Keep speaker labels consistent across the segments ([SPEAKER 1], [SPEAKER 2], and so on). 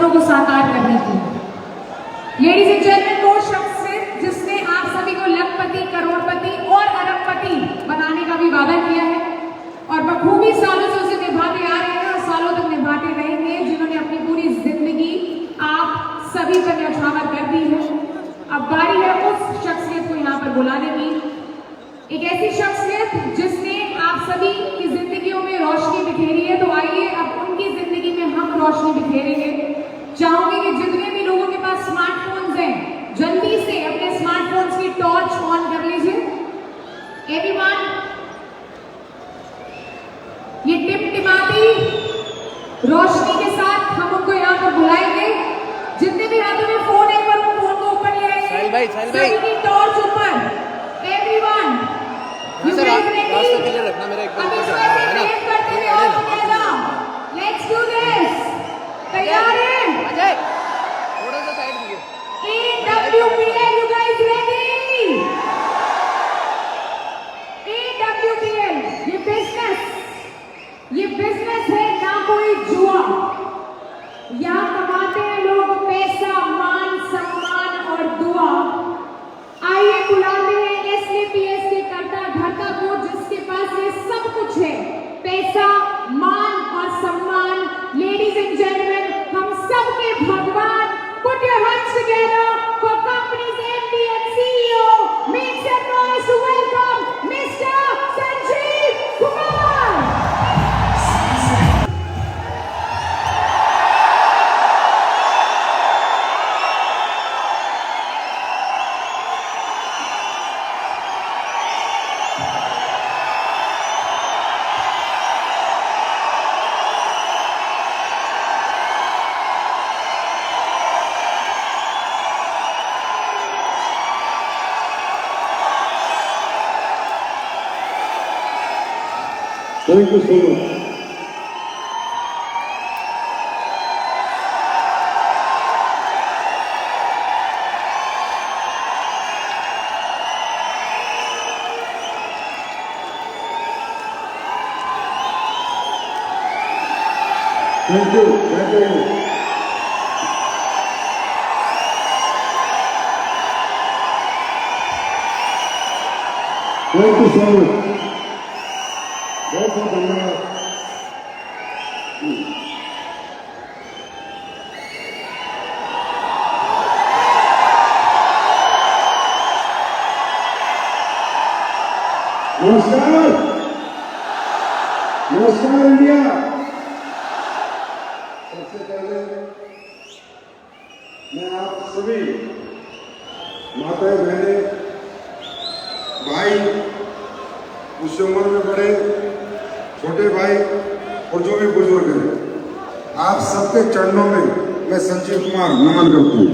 [SPEAKER 1] सपनों को साकार करने की। लेडीज एंड जेंटलमैन, वो शख्स है जिसने आप सभी को लखपति, करोड़पति और अरबपति बनाने का भी वादा किया है और बखूबी सालों से उसे निभाते आ रहे हैं और सालों तक निभाते रहेंगे, जिन्होंने अपनी पूरी जिंदगी आप सभी पर न्यौछावर कर दी है। अब बारी है उस शख्सियत को यहाँ पर बुलाने की, एक ऐसी शख्सियत जिसने आप सभी की जिंदगियों में रोशनी बिखेरी है। तो आइए अब उनकी जिंदगी में हम रोशनी बिखेरेंगे। चाहूंगी कि जितने भी लोगों के पास स्मार्टफोन्स हैं, जल्दी से अपने स्मार्टफोन्स की टॉर्च ऑन कर लीजिए। एवरीवन, ये टिमटिमाती रोशनी के साथ हम उनको यहाँ पर बुलाएंगे। जितने भी हाथों में फोन है, पर उन फोन को ऊपर ले आएंगे, सभी की टॉर्च ऊपर। एवरीवन,
[SPEAKER 2] रखना मेरा एक
[SPEAKER 1] लेट्स डू दिस। तैयार हैं?
[SPEAKER 2] थोड़ा सा साइड दिए।
[SPEAKER 1] AWPL, you guys ready? AWPL, ये बिजनेस है ना कोई जुआ। यहाँ कमाते हैं लोग पैसा, मान, सम्मान और दुआ। आइए बुलाते हैं SLPS के कर्ता धर्ता को, जिसके पास ये सब कुछ है, पैसा, मान और सम्मान। लेडीज एंड जेंटलमैन, हम सबके भगवान, put your hands together for companies MD and CEO. Make some noise to welcome Mr. Sanjeev Kumar.
[SPEAKER 3] Thank you so much. Thank you. Thank you. Thank you so much. बहुत बहुत धन्यवाद। नमस्कार, नमस्कार India. सबसे पहले मैं आप सभी माताएं, बहनें, भाई, मुझसे उम्र में बड़े, छोटे भाई और जो भी बुजुर्ग हैं, आप सबके चरणों में मैं संजीव कुमार नमन करता हूँ।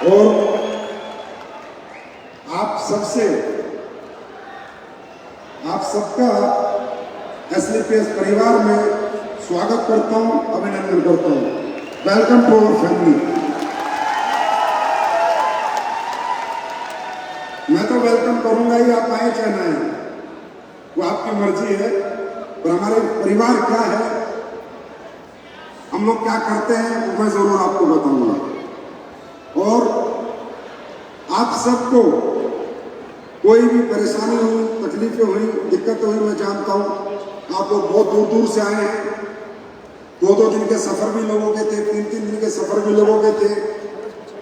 [SPEAKER 3] और आप सबका SLPS परिवार में स्वागत करता हूँ, अभिनंदन करता हूँ। Welcome to our family. मैं तो वेलकम करूंगा ही, आप आए चाहे ना आए, वो आपकी मर्जी है। पर हमारे परिवार क्या है, हम लोग क्या करते हैं, वो मैं जरूर आपको बताऊंगा। और आप सबको कोई भी परेशानी हुई, तकलीफें हुई, दिक्कत हुई, मैं जानता हूँ आप लोग बहुत दूर दूर से आए हैं। 2-2 दिन के सफर भी लोगों के थे, 3-3 दिन के सफर भी लोगों के थे।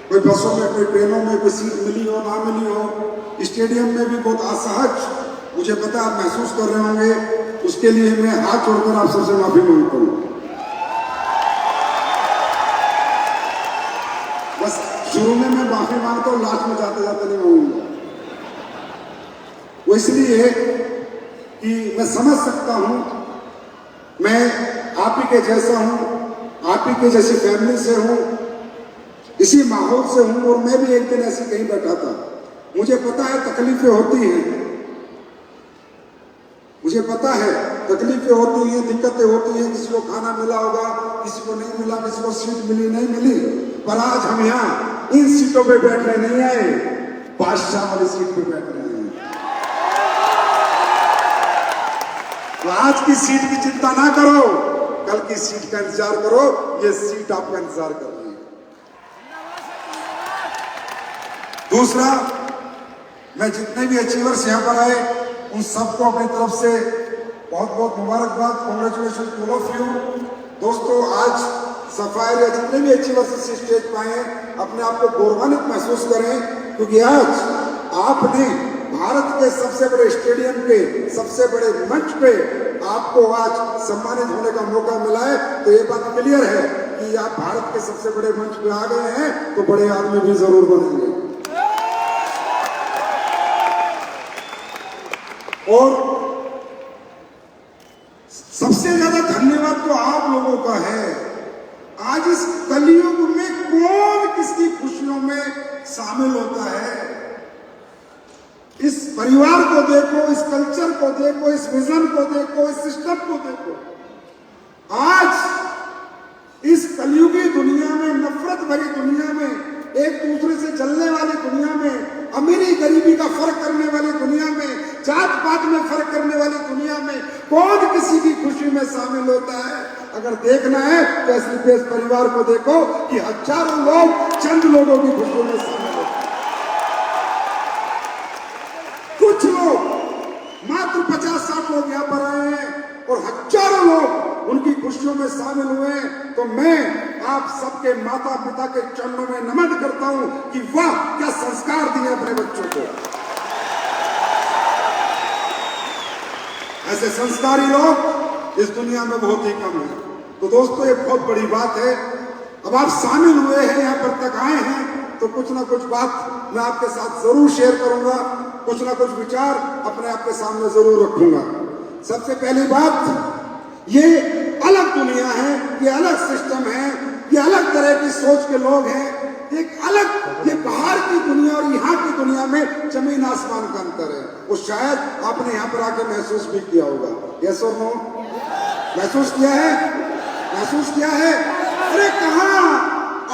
[SPEAKER 3] कोई बसों में, कोई ट्रेनों में, कोई सीट मिली हो ना मिली हो, स्टेडियम में भी बहुत असहज मुझे पता आप महसूस कर रहे होंगे। उसके लिए मैं हाथ जोड़कर आप सबसे माफी मांगता हूँ। बस शुरू में मैं माफी मांगता हूँ, लास्ट में जाते जाते नहीं मांगूंगा। वो इसलिए कि मैं समझ सकता हूँ, मैं आप ही के जैसा हूँ, आप ही के जैसी फैमिली से हूँ, इसी माहौल से हूँ। और मैं भी एक दिन ऐसे कहीं बैठा था, मुझे पता है तकलीफें होती हैं, मुझे पता है तकलीफें होती हैं, दिक्कतें होती हैं। किसी को खाना मिला होगा, किसी को नहीं मिला, किसी को सीट मिली नहीं मिली। पर आज हम यहाँ इन सीटों पे बैठने नहीं आए, बादशाह वाली सीट पे बैठ रहे हैं। तो आज की सीट की चिंता ना करो, कल की सीट का इंतजार करो। ये सीट आपका इंतजार कर रही है। दूसरा, मैं जितने भी अचीवर्स यहां पर आए उन सबको अपनी तरफ से बहुत बहुत मुबारकबाद, congratulation to all of you. दोस्तों, आज सफायर या जितने भी अचीवर्स इस स्टेज पर आए हैं, अपने आप को गौरवान्वित महसूस करें, क्योंकि आज आपने भारत के सबसे बड़े स्टेडियम के सबसे बड़े मंच पे आपको आज सम्मानित होने का मौका मिला है। तो ये बात क्लियर है कि आप भारत के सबसे बड़े मंच पे आ गए हैं, तो बड़े आदमी भी जरूर बनेंगे। और सबसे ज्यादा धन्यवाद तो आप लोगों का है। आज इस कलयुग में कौन किसकी खुशियों में शामिल होता है? इस परिवार को देखो, इस कल्चर को देखो, इस विजन को देखो, इस सिस्टम को देखो। आज इस कलयुगी दुनिया में, नफरत भरी दुनिया में, एक दूसरे से जलने वाली दुनिया में, अमीरी गरीबी का फर्क करने वाली दुनिया में, जात पात में फर्क करने वाली दुनिया में कौन किसी की खुशी में शामिल होता है? अगर देखना है तो इस परिवार को देखो कि हजारों लोग चंद लोगों की खुशियों में शामिल होते हैं। कुछ लोग मात्र 50-60 लोग यहाँ पर आए हैं और हजारों लोग उनकी खुशियों में शामिल हुए हैं। तो मैं आप सबके माता पिता के चरणों में नमन करता हूं कि वाह, क्या संस्कार दिए अपने बच्चों को। ऐसे संस्कारी लोग इस दुनिया में बहुत ही कम है। तो दोस्तों, ये बहुत बड़ी बात है। अब आप शामिल हुए हैं, यहाँ पर तक आए हैं, तो कुछ ना कुछ बात मैं आपके साथ जरूर शेयर करूंगा, कुछ ना कुछ विचार अपने आपके सामने जरूर रखूंगा। सबसे पहली बात, ये अलग दुनिया है, ये अलग सिस्टम है, ये अलग तरह की सोच के लोग हैं, एक अलग, ये बाहर की दुनिया और यहाँ की दुनिया में जमीन आसमान का अंतर है। वो शायद आपने यहाँ पर आके महसूस भी किया होगा। यस और नो? महसूस किया है? महसूस किया है? अरे कहाँ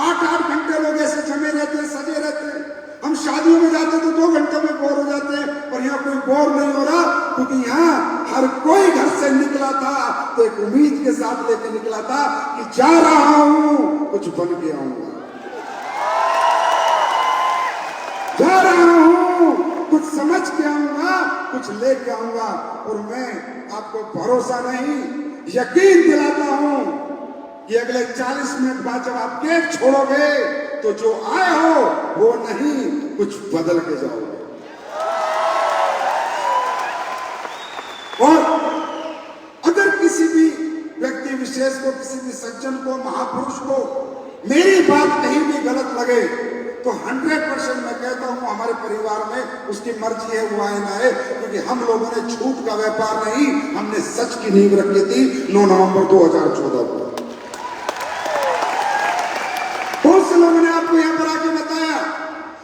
[SPEAKER 3] 8-8 घंटे लोग ऐसे जमे रहते हैं, सजे रहते हैं। हम शादियों में जाते तो 2 घंटों में बोर हो जाते हैं, पर यहाँ कोई बोर नहीं हो रहा, क्योंकि यहाँ हर कोई घर से निकला था तो एक उम्मीद के साथ लेके निकला था कि जा रहा हूं, कुछ बन के आऊंगा, जा रहा हूं, कुछ समझ के आऊंगा, कुछ लेके आऊंगा। और मैं आपको भरोसा नहीं, यकीन दिलाता हूं कि अगले 40 मिनट बाद जब आप गेट छोड़ोगे तो जो आए हो वो नहीं, कुछ बदल के जाओगे। और अगर किसी भी व्यक्ति विशेष को, किसी भी सज्जन को, महापुरुष को मेरी बात कहीं भी गलत लगे तो 100% मैं कहता हूं हमारे परिवार में उसकी मर्जी है, वो आए ना आए, क्योंकि हम लोगों ने झूठ का व्यापार नहीं, हमने सच की नींव रखी थी 9 नवंबर 2014 को। बहुत से लोगों ने आपको यहां पर आके बताया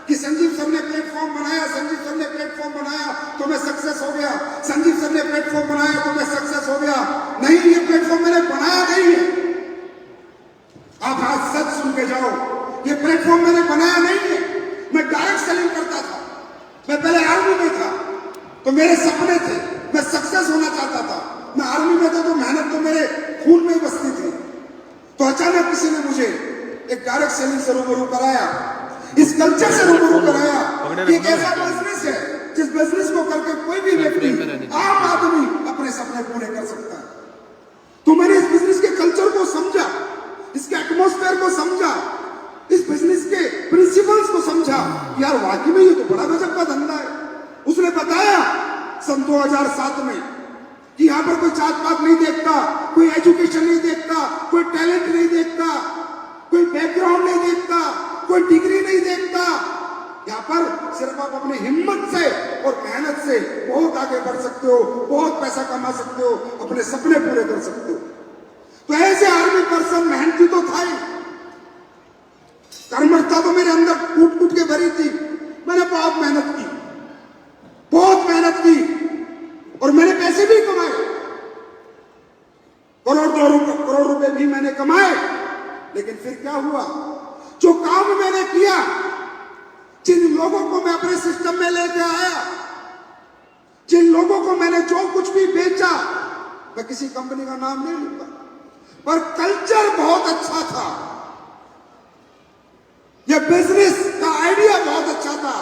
[SPEAKER 3] कि संजीव सर ने प्लेटफॉर्म बनाया, संजीव सर ने प्लेटफॉर्म बनाया तो मैं सक्सेस हो गया, संजीव सर ने प्लेटफॉर्म बनाया तो मैं सक्सेस हो गया। नहीं, ये प्लेटफॉर्म मैंने बनाया नहीं है। आप आज सच सुन के जाओ, ये प्लेटफॉर्म मैंने बनाया नहीं है। मैं डायरेक्ट सेलिंग करता था, मैं पहले आर्मी में था तो मेरे सपने थे, मैं सक्सेस होना चाहता था। मैं आर्मी में था तो मेहनत तो मेरे खून में ही बसती थी। तो अचानक किसी ने मुझे एक डायरेक्ट सेलिंग से रूबरू कराया, इस कल्चर से रूबरू कराया कि एक ऐसा बिजनेस है जिस बिजनेस को करके कोई भी व्यक्ति, आम आदमी अपने सपने पूरे कर सकता है। तो मैंने इस बिजनेस के कल्चर को समझा, इसके एटमॉस्फेयर को समझा, इस बिजनेस के प्रिंसिपल्स को समझा। यार वाकई में ये तो बड़ा गजब का धंधा है। उसने बताया सन 2007 में कि यहाँ पर कोई जात पात नहीं देखता, कोई एजुकेशन नहीं देखता, कोई टैलेंट नहीं देखता, कोई बैकग्राउंड नहीं देखता, कोई डिग्री नहीं देखता। यहाँ पर सिर्फ आप अपनी हिम्मत से और मेहनत से बहुत आगे बढ़ सकते हो, बहुत पैसा कमा सकते हो, अपने सपने पूरे कर सकते हो। तो ऐसे आर्मी पर्सन मेहनती तो था ही, कर्मठता तो मेरे अंदर कूट कूट के भरी थी। मैंने बहुत मेहनत की, बहुत मेहनत की और मैंने पैसे भी कमाए, करोड़ रुपए भी मैंने कमाए। लेकिन फिर क्या हुआ, जो काम मैंने किया, जिन लोगों को मैं अपने सिस्टम में लेके आया, जिन लोगों को मैंने जो कुछ भी बेचा, मैं किसी कंपनी का नाम नहीं लूंगा, पर कल्चर बहुत अच्छा था, यह बिजनेस का आइडिया बहुत अच्छा था।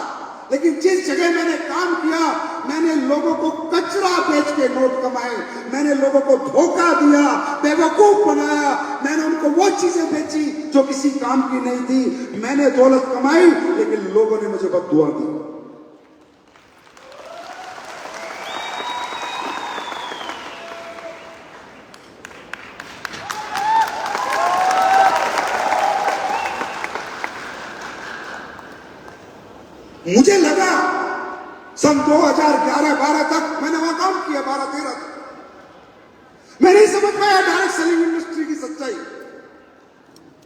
[SPEAKER 3] लेकिन जिस जगह मैंने काम किया, मैंने लोगों को कचरा बेच के नोट कमाए, मैंने लोगों को धोखा दिया, बेवकूफ बनाया, मैंने उनको वो चीजें बेची जो किसी काम की नहीं थी। मैंने दौलत कमाई, लेकिन लोगों ने मुझे बद्दुआ दी। मुझे लगा सन 2011-12 तक मैंने वहां काम किया, 12-13 तक मैं नहीं समझ पाया डायरेक्ट सेलिंग इंडस्ट्री की सच्चाई।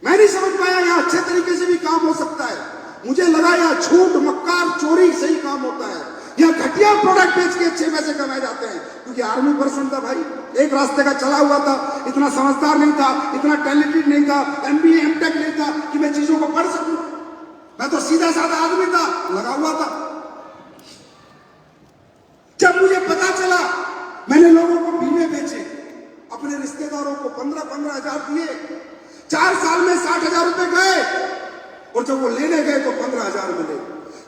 [SPEAKER 3] मैं नहीं समझ पाया यहां अच्छे तरीके से भी काम हो सकता है। मुझे लगा यहां झूठ, मक्कार, चोरी सही काम होता है, यहां घटिया प्रोडक्ट बेच के अच्छे पैसे कमाए जाते हैं। क्योंकि आर्मी पर्सन था भाई, एक रास्ते का चला हुआ था, इतना समझदार नहीं था, इतना टैलेंटेड नहीं था, MBA MTech नहीं था कि मैं चीजों को पढ़ सकूं। मैं तो सीधा साधा आदमी था, लगा हुआ था। जब मुझे पता चला, मैंने लोगों को बीमे बेचे, अपने रिश्तेदारों को 15-15 हजार दिए, 4 साल में 60,000 रुपए गए, और जब वो लेने गए तो 15,000 मिले,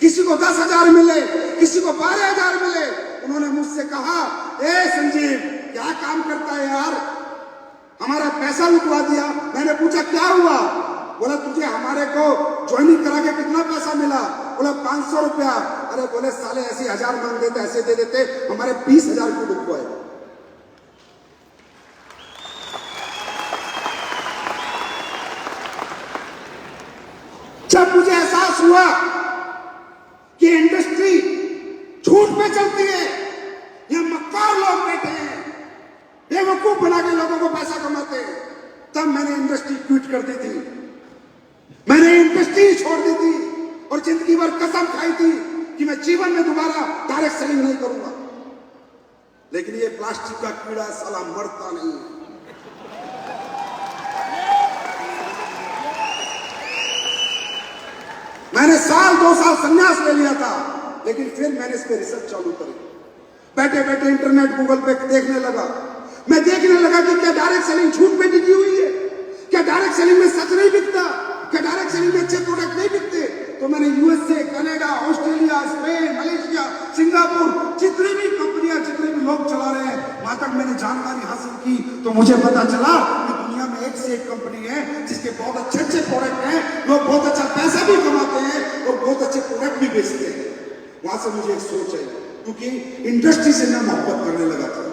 [SPEAKER 3] किसी को 10,000 मिले, किसी को 12,000 मिले। उन्होंने मुझसे कहा, ए संजीव क्या काम करता है यार, हमारा पैसा लुटवा दिया। मैंने पूछा क्या हुआ? बोला तुझे हमारे को ज्वाइनिंग करा के कितना पैसा मिला? बोला 500 रुपया। अरे बोले साले ऐसे 1000 मांग देते, ऐसे दे देते, हमारे 20,000 की लुटवाए। जब मुझे एहसास हुआ कि इंडस्ट्री झूठ पे चलती है, यहां मक्कार लोग बैठे हैं, बेवकूफ बना के लोगों को पैसा कमाते हैं, तब मैंने इंडस्ट्री क्विट कर दी थी। मैंने इंडस्ट्री छोड़ दी थी और जिंदगी भर कसम खाई थी कि मैं जीवन में दोबारा डायरेक्ट सेलिंग नहीं करूंगा। लेकिन ये प्लास्टिक का कीड़ा साला मरता नहीं है। मैंने 1-2 साल संन्यास ले लिया था, लेकिन फिर मैंने इस पे रिसर्च चालू करी। बैठे बैठे इंटरनेट गूगल पे देखने लगा। मैं देखने लगा कि क्या डायरेक्ट सेलिंग झूठ पे टिकी हुई है, क्या डायरेक्ट सेलिंग में सच नहीं बिकता, क्या डायरेक्ट सेलिंग में अच्छे प्रोडक्ट नहीं बिकते। तो मैंने USA, Canada, Australia, Spain, Malaysia, Singapore, जितनी भी कंपनियां, जितने भी लोग चला रहे हैं, वहां तक मैंने जानकारी हासिल की। तो मुझे पता चला कि दुनिया में एक से एक कंपनी है जिसके बहुत अच्छे अच्छे प्रोडक्ट हैं, लोग बहुत अच्छा पैसा भी कमाते हैं और बहुत अच्छे प्रोडक्ट भी बेचते हैं। वहां से मुझे एक सोच आई, क्योंकि इंडस्ट्री से मैं मोहब्बत करने लगा था,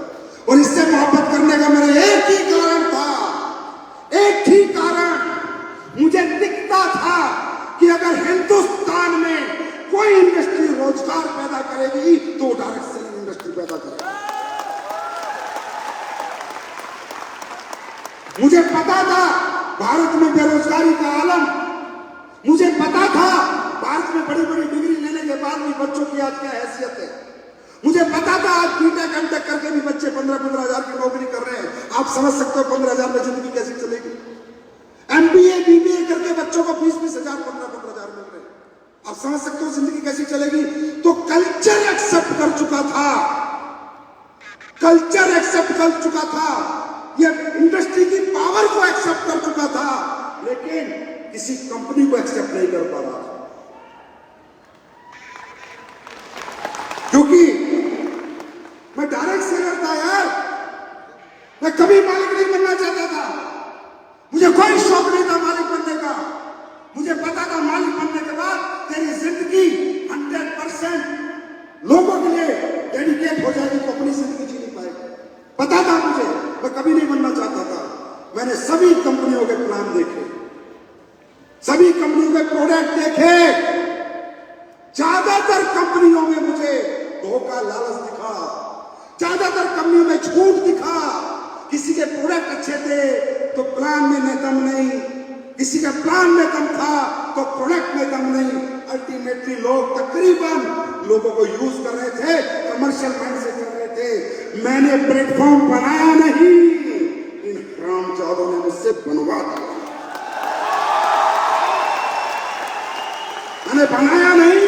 [SPEAKER 3] और इससे मोहब्बत करने का मेरा एक ही कारण था, एक ही कारण। मुझे दिखता था कि अगर हिंदुस्तान में कोई इंडस्ट्री रोजगार पैदा करेगी तो डायरेक्ट सेलिंग इंडस्ट्री पैदा करेगी। मुझे पता था भारत में बेरोजगारी का आलम, मुझे पता था भारत में बड़ी बड़ी डिग्री लेने के बाद भी बच्चों की आज क्या हैसियत है, मुझे पता था आज BTech MTech करके भी बच्चे 15-15 हजार की नौकरी कर रहे हैं। आप समझ सकते हो 15,000 में जिंदगी कैसे चलेगी। MBA BBA करके बच्चों को 20-20 हजार 15-15 हजार मिल रहे हैं। आप समझ सकते हो जिंदगी कैसी चलेगी। तो कल्चर एक्सेप्ट कर चुका था, कल्चर एक्सेप्ट कर चुका था, ये इंडस्ट्री की पावर को एक्सेप्ट कर चुका था, लेकिन किसी कंपनी को एक्सेप्ट नहीं कर पा रहा था। क्योंकि मैं डायरेक्ट सेलर था यार, मैं कभी मालिक नहीं बनना चाहता था, मुझे कोई शौक नहीं था मालिक बनने का। मुझे पता था मालिक बनने के बाद तेरी जिंदगी 100% लोगों के लिए डेडिकेट हो जाएगी, तो अपनी जिंदगी जी नहीं पाएगी। पता था मुझे, मैं कभी नहीं बनना चाहता था। मैंने सभी कंपनियों के प्लान देखे, सभी कंपनियों के प्रोडक्ट देखे, ज्यादातर कंपनियों में मुझे धोखा लालच दिखा, ज्यादातर कंपनियों में झूठ दिखा। किसी के प्रोडक्ट अच्छे थे तो प्लान में दम नहीं, किसी का प्लान में दम था तो प्रोडक्ट में दम नहीं। अल्टीमेटली लोग तकरीबन लोगों को यूज कर रहे थे, कमर्शियल माइंड से कर रहे थे। मैंने प्लेटफॉर्म बनाया नहीं, इन हरामजादों ने मुझसे बनवा दिया। मैंने बनाया नहीं,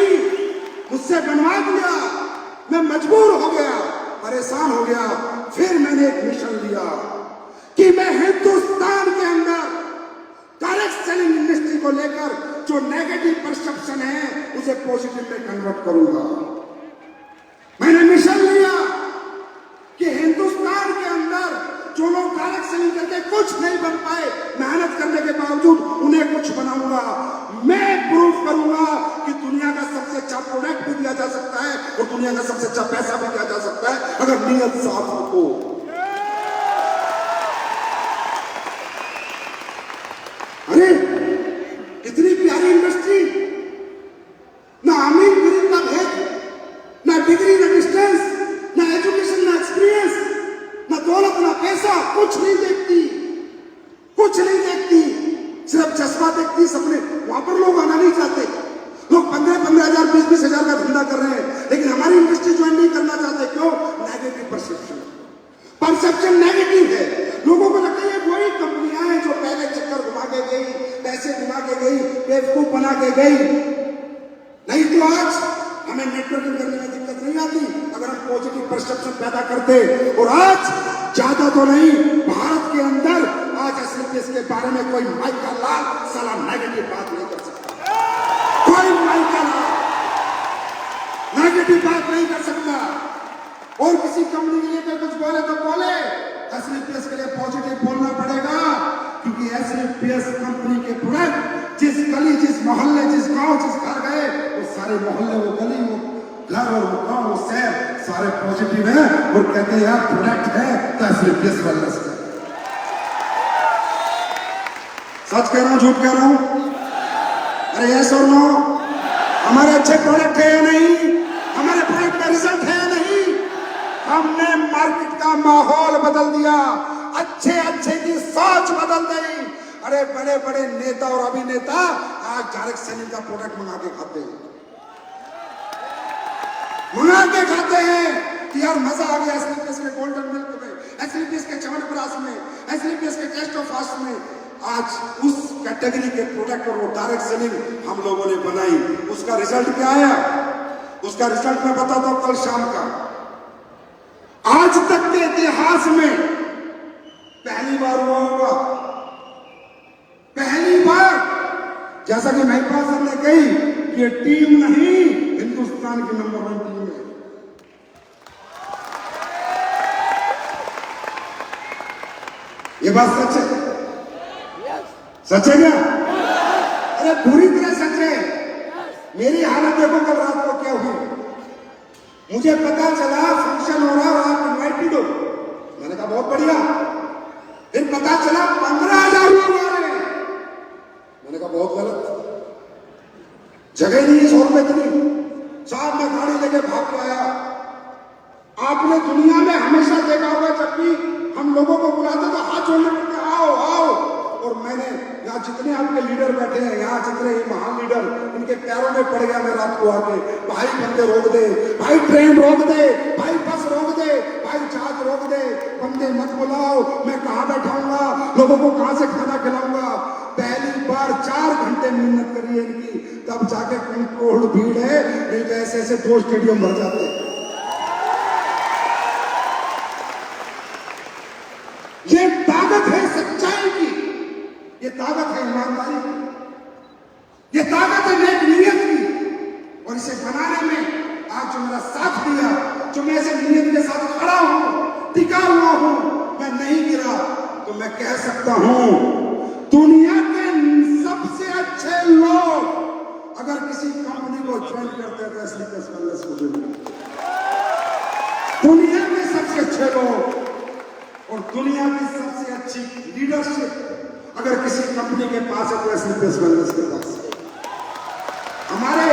[SPEAKER 3] मुझसे बनवा दिया। मैं मजबूर हो गया, परेशान हो गया, फिर मैंने एक मिशन लिया कि मैं हिंदुस्तान के अंदर डायरेक्ट सेलिंग इंडस्ट्री को लेकर जो नेगेटिव परसेप्शन है उसे पॉजिटिव में कन्वर्ट करूंगा। मैंने मिशन लिया कि हिंदुस्तान के अंदर जो लोग डायरेक्ट सेलिंग करके कुछ नहीं बन पाए, मेहनत करने के बावजूद उन्हें कुछ बनाऊंगा। मैं प्रूफ करूंगा कि दुनिया का सबसे अच्छा प्रोडक्ट भी दिया जा सकता है और दुनिया का सबसे अच्छा पैसा भी दिया जा सकता है अगर नीयत साफ हो तो। अरे इतनी प्यारी इंडस्ट्री, ना अमीर गरीब का भेद, ना डिग्री ना डिस्टेंस, ना एजुकेशन ना एक्सपीरियंस, ना दौलत ना पैसा, कुछ नहीं देखती, कुछ नहीं देखती, सिर्फ चश्मा देखती सपने। वहां पर लोग आना नहीं चाहते, लोग 15-15 हजार 20-20 हजार का धंधा कर रहे हैं, लेकिन हमारी इंडस्ट्री ज्वाइन नहीं करना चाहते। क्यों? नेगेटिव परसेप्शन, परसेप्शन नेगेटिव है। लोगों को लगता है वही कंपनियां हैं जो पहले चक्कर घुमा के गई, पैसे घुमा के गई, बेवकूफ बना के गई। नहीं तो आज हमें नेटवर्किंग करने में दिक्कत नहीं आती अगर हम पॉजिटिव परसेप्शन पैदा करते। और आज ज्यादा तो नहीं, भारत के अंदर आज एसएलपीएस के बारे में कोई माइका लाल साला नेगेटिव बात नहीं कर सकता, कोई माइका लाल नेगेटिव बात नहीं कर सकता। और किसी कंपनी के लिए कोई कुछ बोले तो बोले, एसएलपीएस के लिए पॉजिटिव बोलना पड़ेगा, क्योंकि एसएलपीएस कंपनी के प्रोडक्ट जिस गली, जिस मोहल्ले, जिस गांव, जिस घर गए, वो सारे मोहल्ले, वो गली, वो घर और वो गांव, वो शहर सारे पॉजिटिव है और कहते हैं यार प्रोडक्ट है तो एसएलपीएस वेलनेस का। सच कह रहा हूं, झूठ कह रहा हूं? अरे यस और नो? हमारे अच्छे प्रोडक्ट है या नहीं? हमारे प्रोडक्ट का रिजल्ट है या नहीं? हमने मार्केट का माहौल बदल दिया, अच्छे अच्छे की सोच बदल दी। अरे बड़े बड़े नेता और अभिनेता आज डायरेक्ट सेलिंग का प्रोडक्ट मंगा के खाते हैं, मंगा के खाते हैं कि यार मजा आ गया एसएलपीएस के गोल्डन मिल्क में, एसएलपीएस के च्यवनप्राश में, एसएलपीएस के टेस्ट ऑफ फास्ट में। आज उस कैटेगरी के प्रोडक्ट और वो डायरेक्ट सेलिंग हम लोगों ने बनाई। उसका रिजल्ट क्या आया? उसका रिजल्ट मैं बताता हूं कल शाम का। आज तक के इतिहास में पहली बार हुआ होगा, पहली बार, जैसा कि महिपा सर ने कही कि ये टीम नहीं, हिंदुस्तान की नंबर 1 टीम है। ये बात सच है, सच है क्या? अरे पूरी तरह सच है। मेरी हालत देखो कल रात को क्या हुई। मुझे पता चला फंक्शन हो रहा है, आप इन्वाइटेड हो। मैंने कहा बहुत बढ़िया। फिर पता चला 15,000 लोग आ रहे हैं। मैंने कहा बहुत गलत, जगह नहीं है 100 रुपए की। साहब मैं गाड़ी लेके भाग के आया। आपने दुनिया में हमेशा देखा होगा जब भी हम लोगों को बुलाते तो हाथ जोड़ने पड़ते, आओ आओ। और मैंने यहाँ जितने आपके लीडर बैठे हैं, यहाँ जितने ही महान लीडर, इनके पैरों में पड़ गया मैं रात को आके, भाई बंदे रोक दे, भाई ट्रेन रोक दे, भाई बस रोक दे, भाई जहाज रोक दे, बंदे मत बुलाओ, मैं कहाँ बैठाऊंगा, लोगों को कहाँ से खाना खिलाऊंगा। पहली बार 4 घंटे मेहनत करी है इनकी, तब जाके करोड़ भीड़ है, नहीं तो ऐसे ऐसे 2 स्टेडियम भर जाते। ये ताकत है सच्चाई की, ये ताकत है ईमानदारी की, ये ताकत है नेक नीयत की। और इसे बनाने में आज जो मेरा साथ दिया, जो मैं ऐसे नीयत के साथ खड़ा हूं, टिका हुआ हूं, मैं नहीं गिरा, तो मैं कह सकता हूं दुनिया के सबसे अच्छे लोग अगर किसी कंपनी को ज्वाइन करते हैं तो एसएलपीएस वेलनेस को जुड़ेंगे। दुनिया के सबसे अच्छे लोग और दुनिया की सबसे अच्छी लीडरशिप अगर किसी कंपनी के पास है तो एसएलपीएस वेलनेस के पास है। हमारे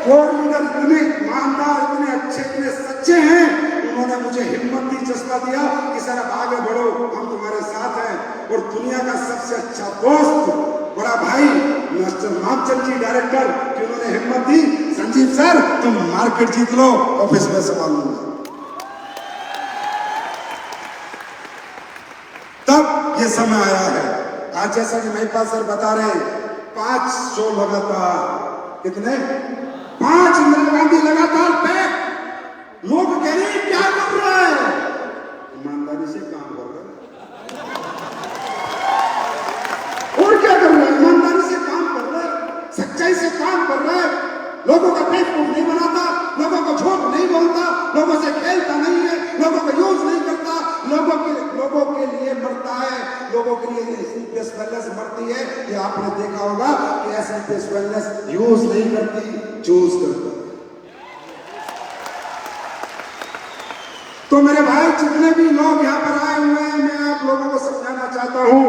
[SPEAKER 3] कोर लीडर इतने ईमानदार, इतने अच्छे, इतने सच्चे हैं, उन्होंने मुझे हिम्मत दी, जज्बा दिया कि सर अब आगे बढ़ो, हम तुम्हारे साथ हैं। और दुनिया का सबसे अच्छा दोस्त, बड़ा भाई मिस्टर रामचंद्र जी डायरेक्टर, जिन्होंने हिम्मत दी, संजीव सर तुम मार्केट जीत लो, ऑफिस में संभाल लूंगा। तब ये समय आया है। आज जैसा कि महिपा सर बता रहे हैं, 5 शो लगातार, कितने 5 इंदिरा गांधी लगातार पैक। लोग कह रहे हैं क्या कर रहा है, ईमानदारी लोगों के लिए एसलीपीएस वेलनेस बढ़ती है, ये आपने देखा होगा कि एसलीपीएस वेलनेस यूज नहीं करती, चूज करती। तो मेरे भाई जितने भी लोग यहाँ पर आए हुए हैं, मैं आप लोगों को समझाना चाहता हूं,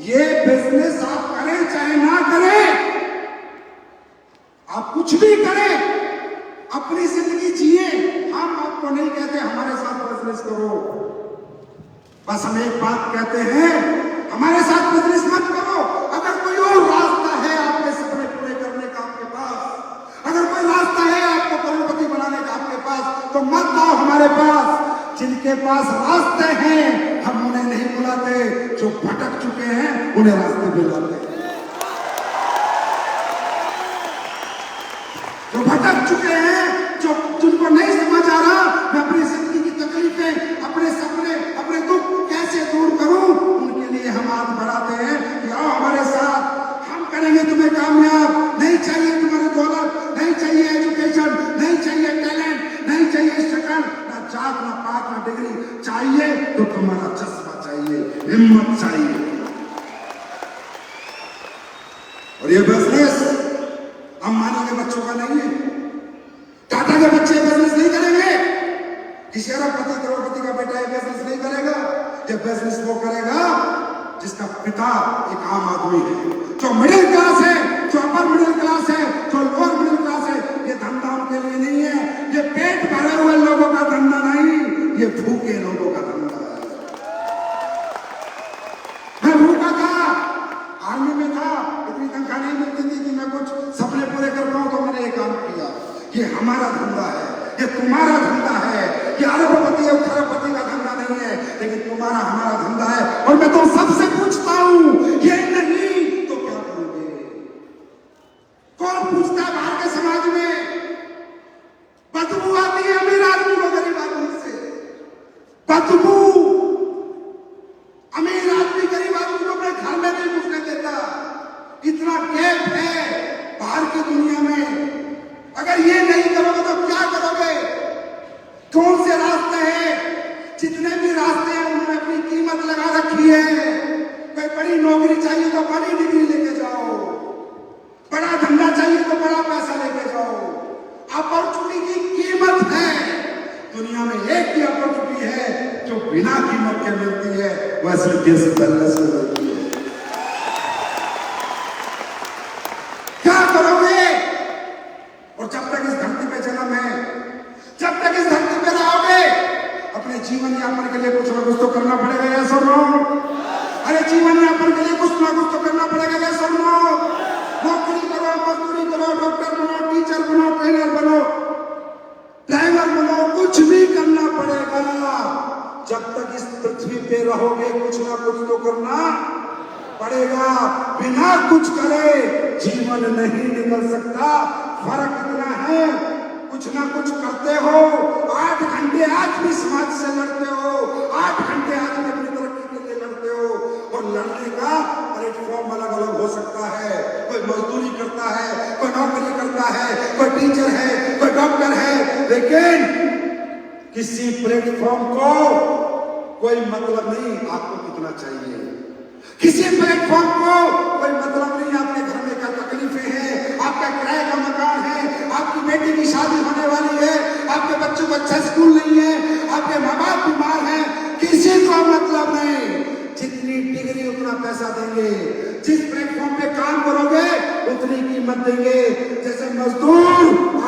[SPEAKER 3] ये बिजनेस आप करें चाहे ना करें, आप कुछ भी करें, अपनी जिंदगी जिए, हम आपको नहीं कहते हमारे साथ बिजनेस करो, बस हम एक बात कहते हैं, हमारे साथ बिजनेस मत करो। अगर कोई और रास्ता है आपके सपने पूरे करने का आपके पास, अगर कोई रास्ता है आपको करोड़पति बनाने का आपके पास, तो मत आओ हमारे पास। जिनके पास रास्ते हैं हम उन्हें नहीं बुलाते, जो भटक चुके हैं उन्हें रास्ते बुलाते हैं। जो भटक चुके हैं, जो जिनको नहीं समझ आ रहा मैं अपनी जिंदगी की तकलीफें, अपने सपने, अपने दुख कैसे दूर करूं, उनके लिए हम हाथ बढ़ाते हैं कि आओ हमारे साथ, हम करेंगे तुम्हें कामयाब। नहीं चाहिए तुम्हारी दौलत, नहीं चाहिए एजुकेशन, नहीं चाहिए टैलेंट, नहीं चाहिए शक्ल, ना जात, ना पात, ना डिग्री, चाहिए तो तुम्हारा चश्मा चाहिए, हिम्मत चाहिए। और ये बिजनेस अंबानी के बच्चों का नहीं है, टाटा के बच्चे बिजनेस नहीं करेंगे, किसी अरबपति करोड़पति का बेटा ये बिजनेस नहीं करेगा। ये बिजनेस वो करेगा जिसका पिता एक आम आदमी है, जो मिडिल क्लास है, जो अपर मिडिल क्लास है, जो लोअर मिडिल क्लास है। ये धंधा उनके लिए नहीं है, ये पेट भरे हुए लोगों का धंधा नहीं, ये भूखे लोगों का धंधा है। मैं भूखा था, आर्मी में था, इतनी तनख्वाह नहीं मिलती थी कि मैं कुछ सपने पूरे कर पाऊं, तो मैंने ये काम किया। ये हमारा धंधा है, ये तुम्हारा धंधा है, ये अरबपति और खरबपति का धंधा नहीं है, लेकिन तुम्हारा हमारा धंधा है। और मैं तो सबसे पूछता हूं, ये नहीं तो क्या करोगे? कौन पूछता है बाहर के समाज में? बदबू आती है अमीर आदमी को गरीब आदमी से, बदबू अमीर आदमी गरीब आदमी को अपने घर में नहीं घुसने देता। इतना गैप है बाहर की दुनिया में। अगर ये नहीं करोगे तो क्या करोगे? कौन से रास्ते हैं? जितने भी रास्ते हैं उन्होंने अपनी कीमत लगा रखी है। कोई बड़ी नौकरी चाहिए तो बड़ी डिग्री लेके जाओ, बड़ा धंधा चाहिए तो बड़ा पैसा लेके जाओ। अपॉर्चुनिटी की कीमत है दुनिया में, एक ही अपॉर्चुनिटी है जो बिना कीमत के मिलती है, वैसे कैसे बैलेंस मिलती है। क्या करोगे? और जब तक इस धरती पे जन्म है, जब तक इस धरती पे रहोगे, अपने जीवन यापन के लिए कुछ ना कुछ तो करना पड़ेगा, या सुनो? अरे जीवन यापन के लिए कुछ ना कुछ तो करना पड़ेगा, या सुनो? नौकरी करो, मजदूरी करो, डॉक्टर बनो, टीचर बनो, ट्रेनर बनो, ड्राइवर बनो, कुछ भी करना पड़ेगा। जब तक इस पृथ्वी पे रहोगे कुछ ना कुछ तो करना पड़ेगा। बिना कुछ करे जीवन नहीं निकल सकता। फर्क इतना है, कुछ ना कुछ करते हो, 8 घंटे आज भी समाज से लड़ते हो, 8 घंटे आज भी अपनी तरक्की के लिए लड़ते हो। और लड़ने का प्लेटफॉर्म अलग अलग हो सकता है। कोई मजदूरी करता है, कोई नौकरी करता है, कोई टीचर है, कोई डॉक्टर है, लेकिन किसी प्लेटफॉर्म को कोई मतलब नहीं आपको कितना चाहिए। किसी प्लेटफॉर्म को कोई मतलब नहीं आपके घर में क्या तकलीफें हैं, आपका किराए का मकान है, आपकी बेटी की शादी होने वाली है, आपके बच्चों को अच्छा स्कूल नहीं है, आपके माँ बाप बीमार हैं, किसी को मतलब नहीं। जितनी डिग्री उतना पैसा देंगे, जिस प्लेटफॉर्म पे काम करोगे उतनी कीमत देंगे। जैसे मजदूर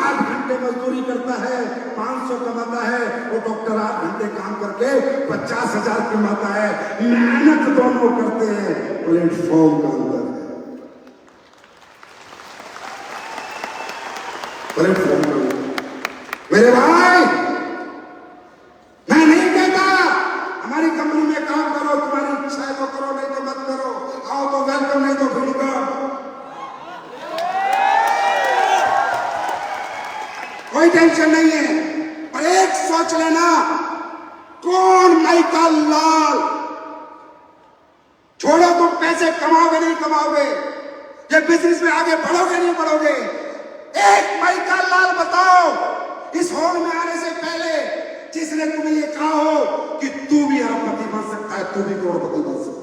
[SPEAKER 3] 8 घंटे मजदूरी करता है, 500 कमाता है, वो डॉक्टर 8 घंटे काम करके 50,000 कमाता है। मेहनत दोनों करते हैं प्लेटफॉर्म का अंदर है, प्लेटफॉर्म का अंदर। मेरे भाई, मैं नहीं कहता हमारी कंपनी में काम करो, तुम्हारी इच्छा है तो करो, नहीं तो मत करो। आओ तो वेलकम, नहीं तो वेलकम, कोई टेंशन नहीं है। पर एक सोच लेना, कौन माइकल लाल? छोड़ो, तुम पैसे कमाओगे नहीं कमाओगे, ये बिजनेस में आगे बढ़ोगे नहीं बढ़ोगे। एक माइकल लाल बताओ इस हॉल में आने से पहले जिसने तुम्हें ये कहा हो कि तू भी अरबपति बन सकता है, तू भी करोड़पति बन सकता है।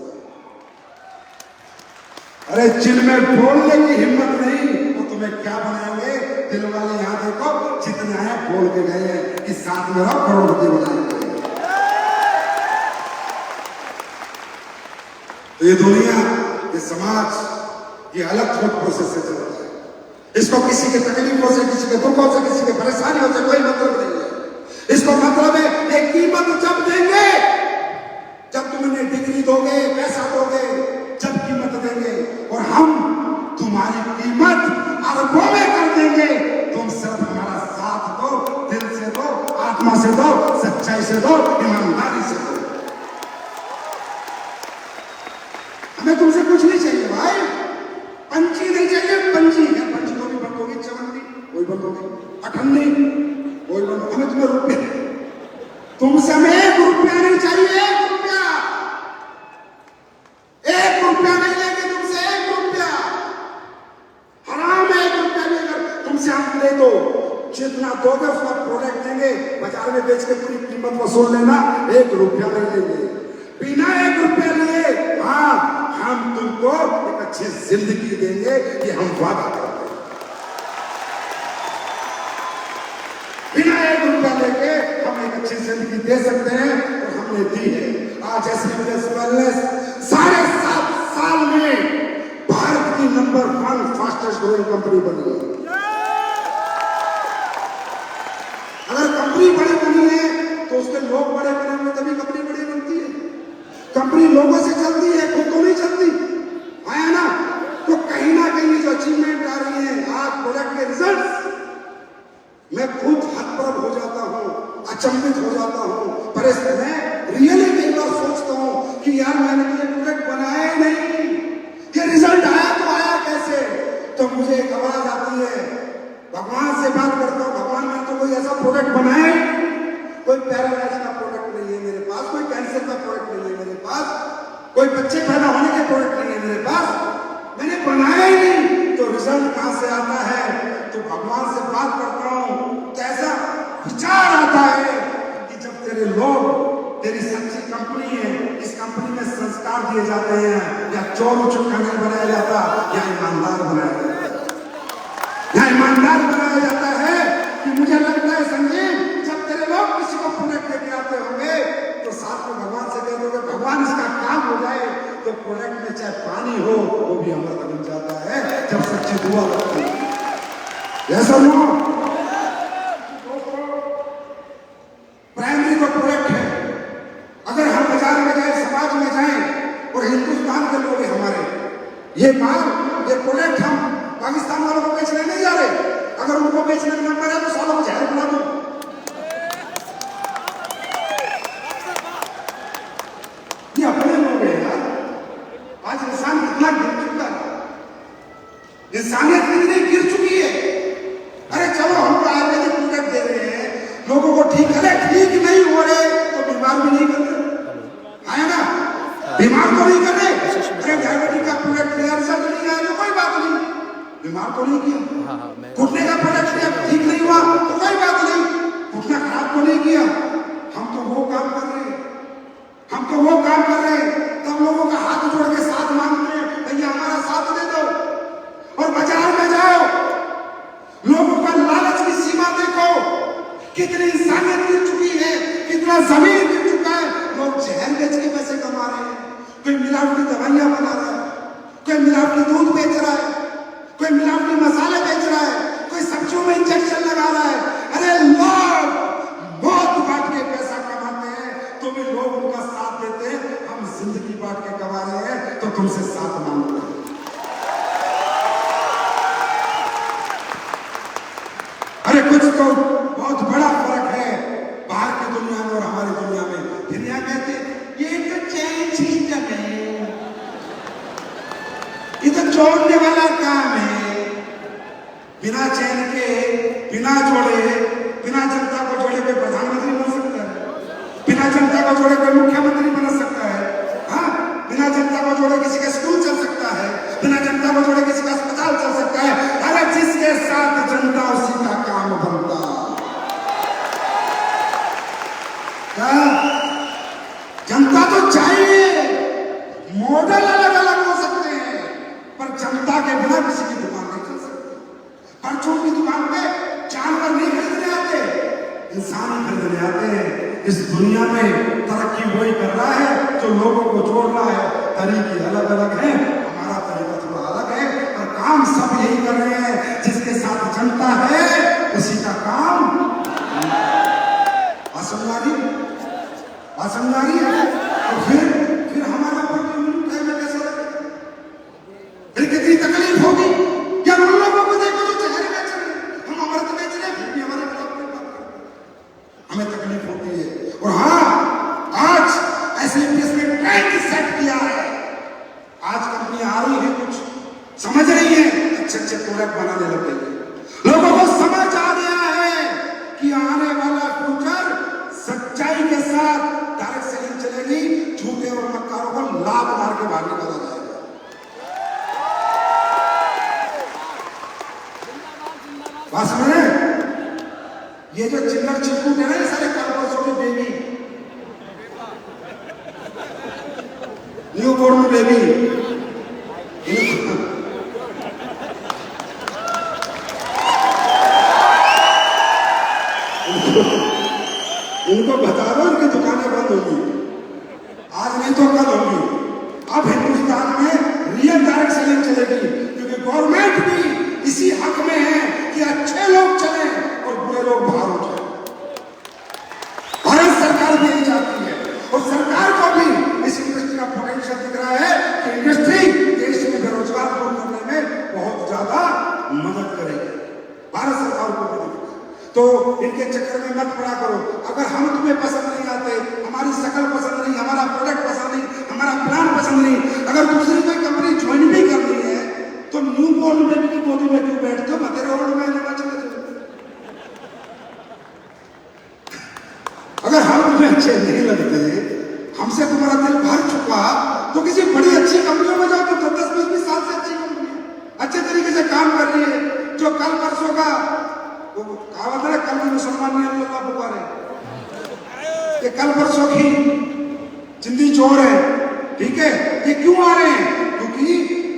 [SPEAKER 3] अरे जिनमें बोलने की हिम्मत नहीं वो तुम्हें क्या बनाएंगे? दिल वाले यहाँ देखो जितने आए बोल के गए हैं कि साथ में रहो, करोड़पति बनाएंगे। तो ये दुनिया, ये समाज, ये अलग थॉट प्रोसेस से चलता है। इसको किसी के तकलीफों से, किसी के दुखों से, किसी के परेशानियों से कोई मतलब नहीं है। इसको मतलब है एक कीमत जब देंगे, जब तुम इन्हें डिग्री दोगे, पैसा दोगे, जब कीमत देंगे, और हम तुम्हारी कीमत अरबों में कर देंगे। तुम सिर्फ हमारा साथ दो, दिल से दो, आत्मा से दो, सच्चाई से दो, ईमानदारी से दो। हमें तुमसे कुछ नहीं चाहिए भाई, पंची नहीं चाहिए, पंची है, पंची को भी बंद होगी, चवन्नी कोई बंद होगी, अठन्नी कोई बंद। हमें तुम्हें रुपये, तुमसे हमें 1 रुपया नहीं चाहिए, 1 रुपया, 1 रुपया नहीं लेंगे तुमसे, 1 रुपया हराम है। 1 रुपया लेकर तुमसे हम ले दो, जितना दोगे उसका प्रोडक्ट देंगे, बाजार में बेच के पूरी कीमत वसूल लेना, 1 रुपया नहीं लेंगे, बिना 1 रुपया लिए। हाँ, हम तुमको एक अच्छी जिंदगी देंगे, ये हम वादा करते हैं। बिना 1 रुपया लेके हम एक अच्छी जिंदगी दे सकते हैं, और हमने दी है। आज एसपीएस वेलनेस साढ़े 7 साल में भारत की नंबर 1 फास्टेस्ट ग्रोइंग कंपनी बनी है। अगर कंपनी बड़ी बनी है तो उसके लोग बड़े बने होंगे, तभी कंपनी बड़ी बनती है। कंपनी लोगों से चलती है, खुद तो नहीं चलती, है ना? तो कहीं ना कहीं जो अचीवमेंट आ रही है, आज प्रोडक्ट के रिजल्ट्स, मैं खुद हतप्रभ हो जाता हूँ, अचंभित हो जाता हूँ। पर मैं रियली कई बार सोचता हूँ कि यार मैंने ये प्रोडक्ट बनाया ही नहीं, ये रिजल्ट आया तो आया कैसे? तो मुझे एक आवाज आती है, भगवान से बात करता हूँ, भगवान मैंने तो कोई ऐसा प्रोडक्ट बनाया ही, कोई पैरालाइज का प्रोडक्ट नहीं है मेरे पास, कोई कैंसर का प्रोडक्ट नहीं है मेरे पास, कोई बच्चे पैदा होने के प्रोडक्ट नहीं है मेरे पास, मैंने बनाया ही नहीं, तो रिजल्ट कहां से आता है? तो भगवान से बात करता हूं तो ऐसा विचार आता है कि जब तेरे लोग, तेरी सच्ची कंपनी है, इस कंपनी में संस्कार दिए जाते हैं, या चोर चुक्का नहीं बनाया जाता, या ईमानदार बनाया जाता है, या ईमानदार बनाया जाता है। कि मुझे लगता है संजीव, जब तेरे लोग किसी को प्रोडक्ट लेके आते होंगे तो साथ में भगवान से कह दोगे, भगवान इसका काम हो जाए, तो प्रोडक्ट में चाहे पानी हो वो भी अमृत बन जाता है, जब सच्ची दुआ लगती है। ऐसा नो प्राइमरी को प्रोडक्ट है। अगर हम बाजार में जाए, समाज में जाए, और हिंदुस्तान के लोग हमारे ये माल, ये प्रोडक्ट हम पाकिस्तान वालों को बेचने नहीं जा रहे, अगर उनको बेचने का नंबर है तो सालों को जहर बना दो। ये अपने लोग हैं यार। आज इंसान कितना गिर चुका है, इंसानियत कितनी गिर चुकी है। अरे चलो हमको आयुर्वेदिक प्रोडक्ट दे रहे हैं, लोगों को ठीक करे, ठीक नहीं हो रहे तो बीमार भी नहीं कर रहे, है ना? बीमार तो नहीं कर रहे। अरे आयुर्वेदिक का प्रोडक्ट लिया, रिजल्ट नहीं आया तो कोई बात नहीं, बीमार तो नहीं किया। घुटने का प्रोडक्ट लिया, ठीक नहीं हुआ तो कोई बात नहीं, घुटना खराब तो नहीं किया। हम तो वो काम कर रहे हैं, हम तो वो काम कर रहे हैं, तब लोगों का हाथ जोड़ के साथ मांगते हैं, भैया हमारा साथ दे दो। और बाजार में जाओ, लोगों का लालच की सीमा देखो, कितनी इंसानियत गिर चुकी है, कितना जमीन गिर चुका है। लोग जहर बेच के पैसे कमा रहे हैं, कोई मिलावटी दवाइयां बना रहा है, कोई मिलावटी दूध बेच रहा है, कोई मिलावटी मसाले बेच रहा है, कोई सब्जियों में इंजेक्शन लगा रहा है। अरे लोग मौत बांट के पैसा कमाते हैं, तो भी लोग उनका साथ देते हैं। हम जिंदगी बांट के कमा रहे हैं तो तुमसे साथ मांगते हैं। अरे कुछ तो बहुत बड़ा फर्क है बाहर की दुनिया में और हमारी दुनिया में। दुनिया कहते ये तो चैन सिस्टम है, ये तो जोड़ने वाला काम है। बिना चैन के, बिना जोड़े, बिना जनता को जोड़े कोई प्रधानमंत्री बन सकता है, बिना जनता को जोड़े कोई मुख्यमंत्री बन सकता है, हाँ? बिना जनता को जोड़े किसी का स्कूल चल सकता है, बिना जनता को जोड़े किसी का अस्पताल चल सकता है। अरे जिसके साथ जनता उसी का काम बनता। क्या जनता तो चाहिए, मॉडल अलग अलग हो सकते हैं, पर जो लोगों को जोड़ रहा है, तरीके अलग अलग हैं, हमारा तरीका थोड़ा अलग है, पर काम सब यही कर रहे हैं। जिसके साथ जनता है उसी का काम असमझदारी है। और फिर हमारा कैसा लगे, फिर कितनी तकलीफ होगी। या उन लोगों को देखो जो चेहरे बेच रहे हैं, हम अमृत बेच रहे हैं, फिर भी हमारे खिलाफ नहीं बात करते, हमें तकलीफ होती है। और हाँ, आज एसएमपीएस ने ट्रेंड सेट किया है। आज कंपनी आ रही है, कुछ समझ रही है, अच्छे प्रोडक्ट बनाने लग गई है। लोगों को समझ आ गया है कि आने वाला फ्यूचर सच्चाई के साथ डायरेक्ट सेलिंग चलेगी, झूठे और मक्कारों को लाभ मार के भाग निकाला जाएगा। बात समझ रहे हैं? ये जो चिल्लर चिल्कूट है ना, ये सारे कॉर्पोरेट्स के बेबी, न्यू बोर्न बेबी, इनको बता दो इनकी दुकानें बंद होगी, आज नहीं तो कल होगी। अब हिंदुस्तान में रियल डायरेक्ट सेलिंग चलेगी, क्योंकि गवर्नमेंट भी इसी हक में है कि अच्छे लोग चले और बुरे लोग बाहर हो जाए। भारत सरकार भी यही चाहती है, और सरकार को भी इस इंडस्ट्री का पोटेंशियल दिख रहा है कि इंडस्ट्री देश में बेरोजगार दूर करने में बहुत ज्यादा मदद करेगी। भारत सरकार को भी दिख रहा है। तो इनके चक्कर में मत पड़ा करो। अगर हम तुम्हें पसंद नहीं आते, हमारी शक्ल पसंद नहीं, हमारा प्रोडक्ट पसंद नहीं, हमारा प्लान पसंद नहीं, अगर दूसरी कोई कंपनी ज्वाइन भी करनी है तो न्यू बोर्न बेबी की गोदी में क्यों बैठते हो? मतेरे ओल्ड में लेना चले जाओ। अगर हम तुम्हें अच्छे नहीं लगते, हमसे तुम्हारा दिल भर चुका, तो किसी बड़ी अच्छी कंपनियों में जाओ। तो 10-20 साल से अच्छी कंपनी अच्छे तरीके से काम कर रही है, जो कल परसों का कहावत है, कल भी मुसलमान नहीं अल्लाह पुकारे, ये कल परसों की जिंदगी चोर है। ठीक है, ये क्यों आ रहे हैं? क्योंकि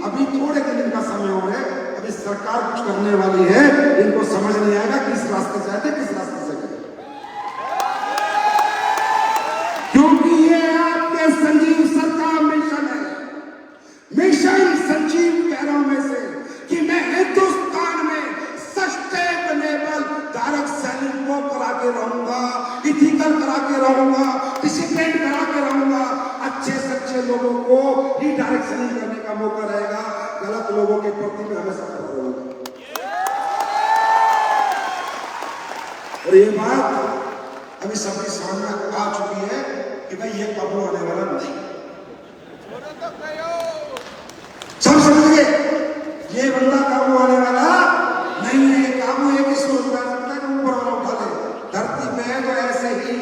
[SPEAKER 3] अभी थोड़े दिन इनका समय हो है, अभी सरकार कुछ करने वाली है, इनको समझ नहीं आएगा किस रास्ते से आते, किस रास्ते से गए। क्योंकि ये आपके संजीव सर का मिशन है। मिशन संजीव कह रहा हूं मैं से कि मैं हिंदुस्तान में सस्टेनेबल डायरेक्ट सेलिंग को करा के रहूंगा, इथिकल करा के रहूंगा, डिसिप्लिन करा के रहूंगा। अच्छे सच्चे लोगों को ही डायरेक्ट सेलिंग करने का मौका रहेगा, गलत लोगों के प्रति में हमेशा खड़ा रहूंगा। और ये बात अभी सबकी समझ में आ चुकी है कि भाई ये काबू आने वाला नहीं। सब समझ गए, ये बंदा काबू आने वाला नहीं है। काबू एक इसको उठा सकता है, ऊपर वाला उठा ले। धरती पे है तो ऐसे ही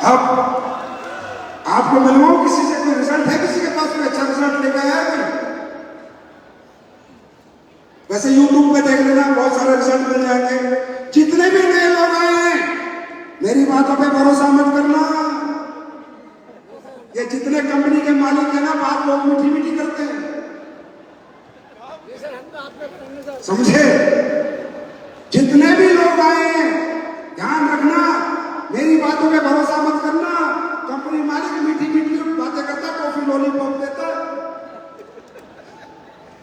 [SPEAKER 3] अब आपको मिलवाऊं किसी से, कोई रिजल्ट है किसी के पास, कोई अच्छा रिजल्ट लेकर आया कोई? वैसे YouTube पे देख लेना, बहुत सारे रिजल्ट मिल जाएंगे। जितने भी नए लोग आए हैं, मेरी बातों पे भरोसा मत करना। ये जितने कंपनी के मालिक है ना, बात लोग मीठी मीठी करते हैं, समझे? जितने भी लोग आए हैं, ध्यान रखना, मेरी बातों पे भरोसा मत करना। कंपनी मालिक मीठी मीठी बातें करता, टॉफी लॉलीपॉप देता,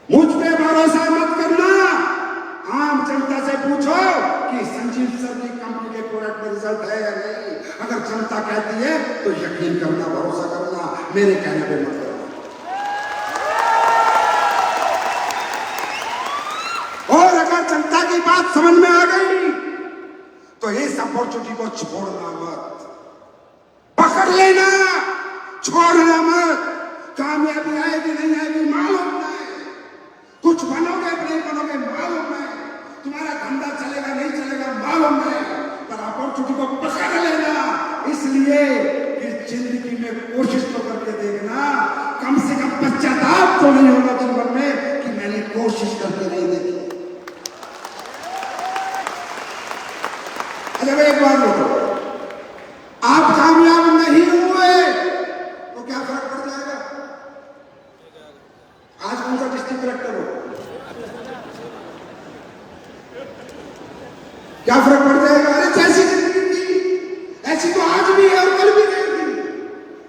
[SPEAKER 3] मुझ पे भरोसा मत करना। आम जनता से पूछो कि संजीव सर की कंपनी के प्रोडक्ट में रिजल्ट है या नहीं। अगर जनता कहती है तो यकीन करना, भरोसा करना, मेरे कहने पे मत करना। और अगर जनता की बात समझ में आ गई तो इस अपॉर्चुनिटी को छोड़ना मत, पकड़ लेना, छोड़ना मत। कामयाबी आएगी नहीं आएगी मालूम नहीं, कुछ बनोगे नहीं बनोगे मालूम नहीं, तुम्हारा धंधा चलेगा नहीं चलेगा मालूम नहीं, पर अपॉर्चुनिटी को पकड़ लेना। इसलिए इस जिंदगी में कोशिश तो करके देखना, कम से कम पश्चाताप तो नहीं होगा जीवन में कि मैंने कोशिश करके नहीं देखी। अरे भाई एक बात बोलो, आप कामयाब नहीं हुए तो क्या फर्क पड़ जाएगा? आज कौन सा डिस्ट्रिक्ट कलेक्टर हो, क्या फर्क पड़ जाएगा? अरे जैसी जिंदगी थी ऐसी तो आज भी है और कल भी रहेगी,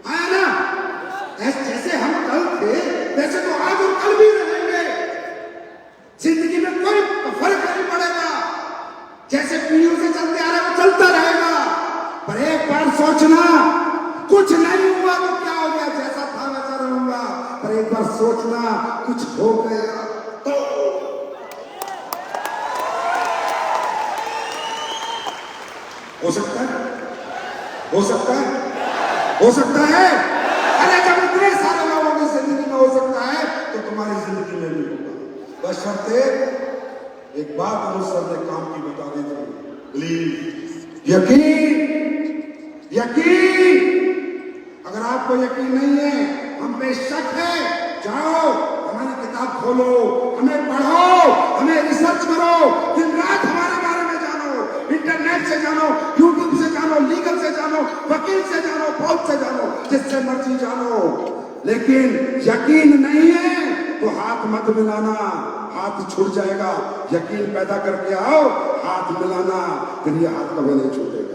[SPEAKER 3] है ना? जैसे हम कल थे वैसे तो आज और कल भी रहेंगे। जिंदगी में कोई फर्क नहीं पड़ेगा, जैसे पीढ़ियों से चलते आ रहे वो चलता रहेगा। पर एक बार सोचना, कुछ नहीं हुआ तो क्या हो गया, जैसा था वैसा रहूंगा। पर एक बार सोचना कुछ हो गया तो हो सकता है, हो सकता है, हो सकता है। अरे जब इतने सारे लोगों की जिंदगी में हो सकता है तो तुम्हारी जिंदगी में भी होगा। बशर्ते एक बात अनुज सर ने काम की बता दी थी, प्लीज यकीन, यकीन। अगर आपको यकीन नहीं है, हम पे शक है, जाओ हमारी किताब खोलो, हमें पढ़ो, हमें रिसर्च करो, दिन रात हमारे बारे में जानो, इंटरनेट से जानो, यूट्यूब से जानो, लीगल से जानो, वकील से जानो, फौज से जानो, जिससे मर्जी जानो। लेकिन यकीन नहीं है तो हाथ मत मिलाना, हाथ छूट जाएगा। यकीन पैदा करके आओ, हाथ मिलाना, फिर ये हाथ कभी नहीं छूटेगा।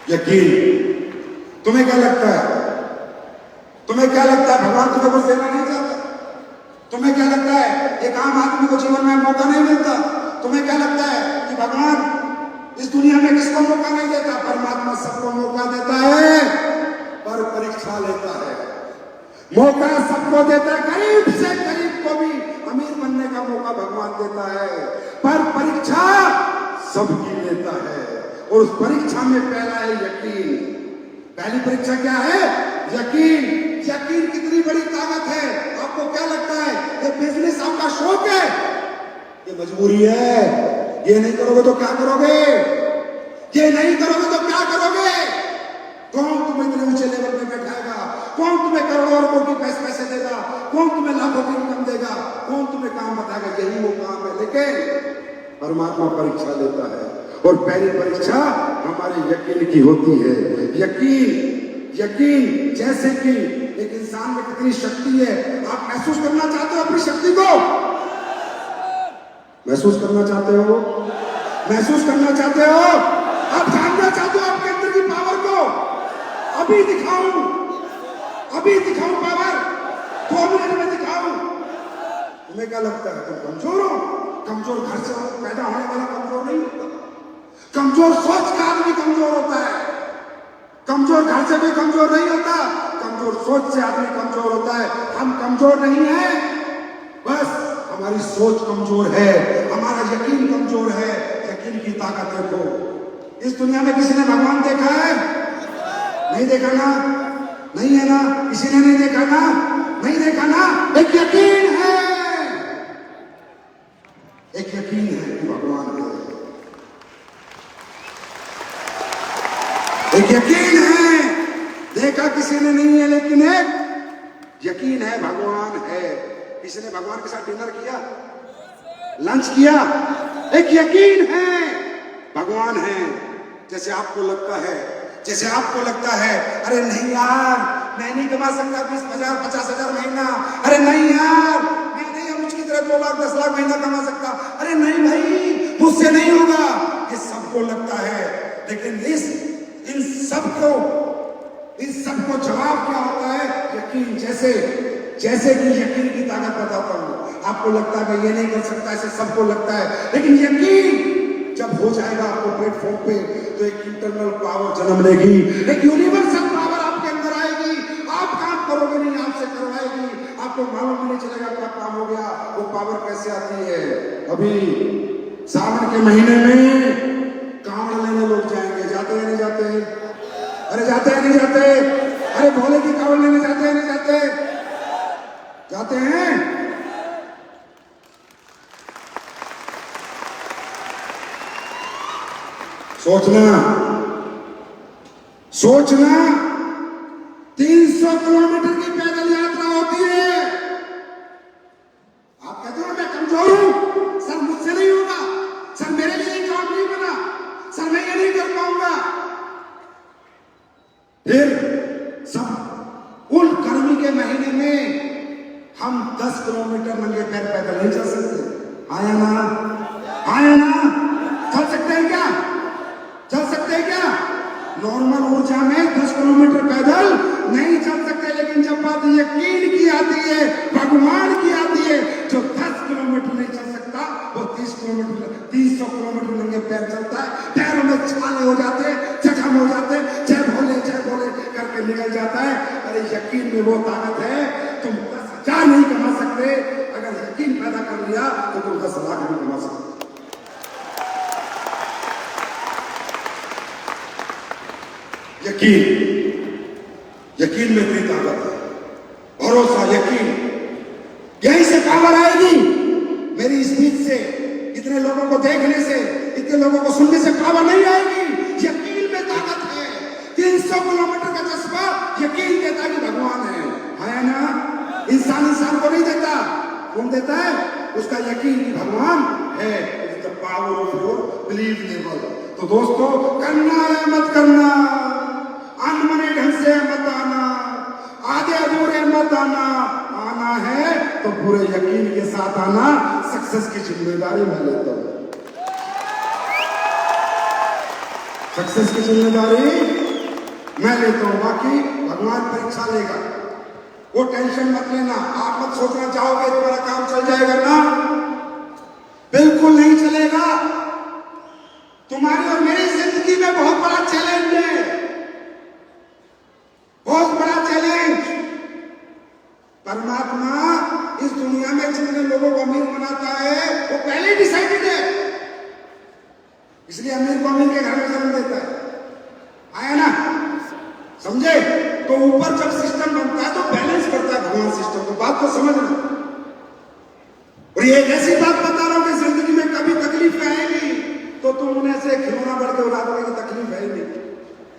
[SPEAKER 3] यकीन। तुम्हें क्या लगता है, तुम्हें क्या लगता है भगवान तुम्हें कुछ देना नहीं चाहता? तुम्हें क्या लगता है एक आम आदमी को जीवन में मौका नहीं मिलता? तुम्हें क्या लगता है कि भगवान इस दुनिया में किसको मौका नहीं देता? परमात्मा सबको मौका देता है, पर परीक्षा लेता है। मौका सबको देता है, गरीब से गरीब को भी अमीर बनने का मौका भगवान देता है, पर परीक्षा सबकी लेता है। और उस परीक्षा में पहला है यकीन। पहली परीक्षा क्या है? यकीन। यकीन कितनी बड़ी ताकत है। आपको क्या लगता है ये बिजनेस आपका शौक है? ये मजबूरी है। ये नहीं करोगे तो क्या करोगे? ये नहीं करोगे तो क्या करोगे? कौन तुम्हें इतने ऊंचे लेवल पे बैठाएगा? कौन तुम्हें करोड़ों रुपयों की पैसे देगा? कौन तुम्हें लाखों की इनकम देगा? कौन तुम्हें काम बताएगा? यही वो काम है। लेकिन परमात्मा परीक्षा लेता है, और पहली परीक्षा हमारे यकीन की होती है। यकीन, यकीन। जैसे कि एक इंसान में कितनी शक्ति है, आप महसूस करना चाहते हो अपनी शक्ति को? महसूस करना चाहते हो? महसूस करना चाहते हो? आप जानना चाहते हो आपके अंदर की पावर को? अभी दिखाऊं, अभी दिखाऊं पावर, 2 मिनट में दिखाऊं। तुम्हें क्या लगता है तुम कमजोर हो? कमजोर घर से पैदा होने वाला कमजोर नहीं होता। कमजोर सोच का आदमी कमजोर होता है। कमजोर घर से भी कमजोर नहीं होता, कमजोर सोच से आदमी कमजोर होता है। हम कमजोर नहीं है, बस हमारी सोच कमजोर है, हमारा यकीन कमजोर है। यकीन की ताकत देखो। इस दुनिया में किसी ने भगवान देखा है? नहीं देखा ना? नहीं है ना? किसी ने नहीं देखा ना? नहीं देखा ना? एक यकीन है, एक यकीन है कि भगवान है। एक यकीन है, देखा किसी ने नहीं है, लेकिन एक यकीन है भगवान है। किसी ने भगवान के साथ डिनर किया, लंच किया? एक यकीन है भगवान है। जैसे आपको लगता है, जैसे आपको लगता है अरे नहीं यार मैं नहीं कमा सकता 20,000 50,000 महीना, अरे नहीं यार मैं नहीं अनुज की तरह 2 लाख 10 लाख महीना कमा सकता, अरे नहीं भाई मुझसे नहीं होगा। ये सबको लगता है, लेकिन इन सबको जवाब क्या होता है? यकीन। जैसे कि यकीन की ताकत बताता हूं। आपको लगता है मैं ये नहीं कर सकता, ऐसे सबको लगता है, लेकिन यकीन जब हो जाएगा आपको प्लेटफॉर्म पे तो एक इंटरनल पावर जन्म लेगी, एक यूनिवर्सल पावर आपके अंदर आएगी। आप काम करोगे नहीं, आपसे करवाएगी, आपको मालूम भी नहीं चलेगा क्या काम हो गया। वो पावर कैसे आती है? अभी सावन के महीने में कांवड़ लेने लोग जाएंगे, जाते हैं नहीं जाते? अरे जाते हैं नहीं जाते? अरे भोले की कांवड़ लेने जाते हैं नहीं जाते? जाते हैं। सोचना, सोचना 300 किलोमीटर की पैदल यात्रा होती है। आप कहते हो मैं कमजोर हूं, सर मुझसे नहीं होगा, सर मेरे लिए काम नहीं बना, सर मैं ये नहीं कर पाऊंगा। फिर सब उन गर्मी के महीने में हम 10 किलोमीटर किलोमीटर नंगे पैर पैदल नहीं चल सकते। आया ना, आया ना, चल सकते हैं क्या? चल सकते हैं क्या? नॉर्मल ऊर्जा में 10 किलोमीटर पैदल नहीं चल सकते, लेकिन जब बात यकीन की आती है, भगवान की आती है, जो 10 किलोमीटर नहीं चल सकता वो 30 किलोमीटर 300 किलोमीटर नंगे पैर चलता है। पैरों में छाले हो जाते हैं, जख्म हो जाते हैं, जय भोले करके निकल जाता है। अरे यकीन में वो ताकत है, तुम 10,000 नहीं कमा सकते, अगर यकीन पैदा कर लिया तो तुम 10 लाख भी कमा सकते। यकीन में इतनी ताकत है, भरोसा, यकीन, यहीं से पावर आएगी। मेरी स्पीच से, इतने लोगों को देखने से, इतने लोगों को सुनने से पावर नहीं आएगी। यकीन में ताकत है। 300 किलोमीटर का जज्बा यकीन देता कि भगवान है ना? इंसान को नहीं देता, कौन देता है? उसका यकीन कि भगवान है। It's the power of your believe level. तो दोस्तों, करना है मत करना, अनमने ढंग से मत आना, आधे अधूरे मत आना, आना है तो पूरे यकीन के साथ आना। सक्सेस की जिम्मेदारी मैं लेता हूं, सक्सेस की जिम्मेदारी मैं लेता हूं। बाकी भगवान परीक्षा लेगा, वो टेंशन मत लेना। आप मत सोचना चाहोगे तुम्हारा काम चल जाएगा ना, बिल्कुल नहीं चलेगा। तुम्हारी और मेरी जिंदगी में बहुत बड़ा चैलेंज है, बहुत बड़ा चैलेंज। परमात्मा इस दुनिया में जितने लोगों को अमीर बनाता है वो पहले डिसाइडेड है, इसलिए अमीर को अमीर के घर में जन्म देता है। आया ना, समझे? तो ऊपर जब सिस्टम बनता है तो बैलेंस करता है भगवान सिस्टम को। बात को समझना। और ये ऐसी बात बता रहा हूं कि जिंदगी में कभी तकलीफ आएगी तो तुम उन्हें से खिलौना बढ़ के उड़ा दोगे कि तकलीफ है नहीं।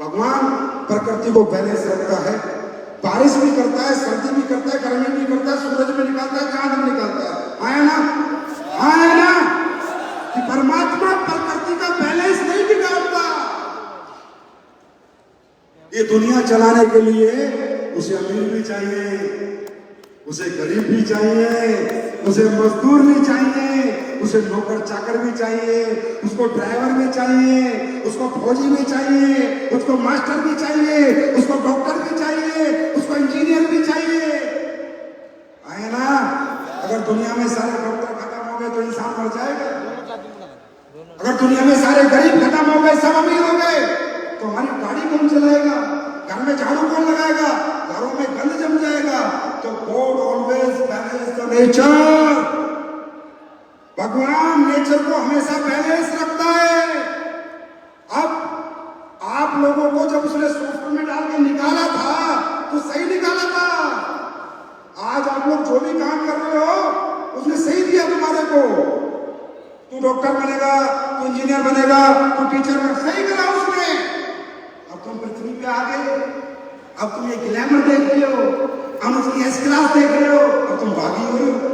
[SPEAKER 3] भगवान प्रकृति को बैलेंस रखता है, बारिश भी करता है, सर्दी भी करता है, गर्मी भी करता है, सूरज भी निकालता है, चांद भी निकालता है। आया ना, आया ना कि परमात्मा प्रकृति का बैलेंस नहीं बिगाड़ता। ये दुनिया चलाने के लिए उसे अमीर भी चाहिए, उसे गरीब भी चाहिए, उसे मजदूर भी चाहिए, उसे नौकर चाकर भी चाहिए, उसको ड्राइवर भी चाहिए, उसको फौजी भी चाहिए, उसको मास्टर भी चाहिए, उसको डॉक्टर भी चाहिए, उसको इंजीनियर भी चाहिए। आए ना? अगर दुनिया में सारे डॉक्टर खत्म हो गए तो इंसान मर जाएगा। अगर दुनिया में सारे गरीब खत्म हो गए, सब अमीर हो गए, तो हमारी गाड़ी कौन चलाएगा? घर में झाड़ू कौन लगाएगा? घरों में गंद जम जाएगा। तो God always balance the nature. भगवान नेचर को हमेशा बैलेंस रखता है। अब आप लोगों को जब उसने सॉफ्टवेयर में डाल के निकाला था तो सही निकाला था। आज आप लोग जो भी काम कर रहे हो उसने सही दिया तुम्हारे को। तू डॉक्टर बनेगा, तू इंजीनियर बनेगा, तू टीचर बनेगा, सही करा उसने। अब तुम पृथ्वी पे आ गए, अब तुम ये ग्लैमर देख रहे हो, हम उसकी एस क्लास देख रहे हो, अब तुम भागी हो रहे हो।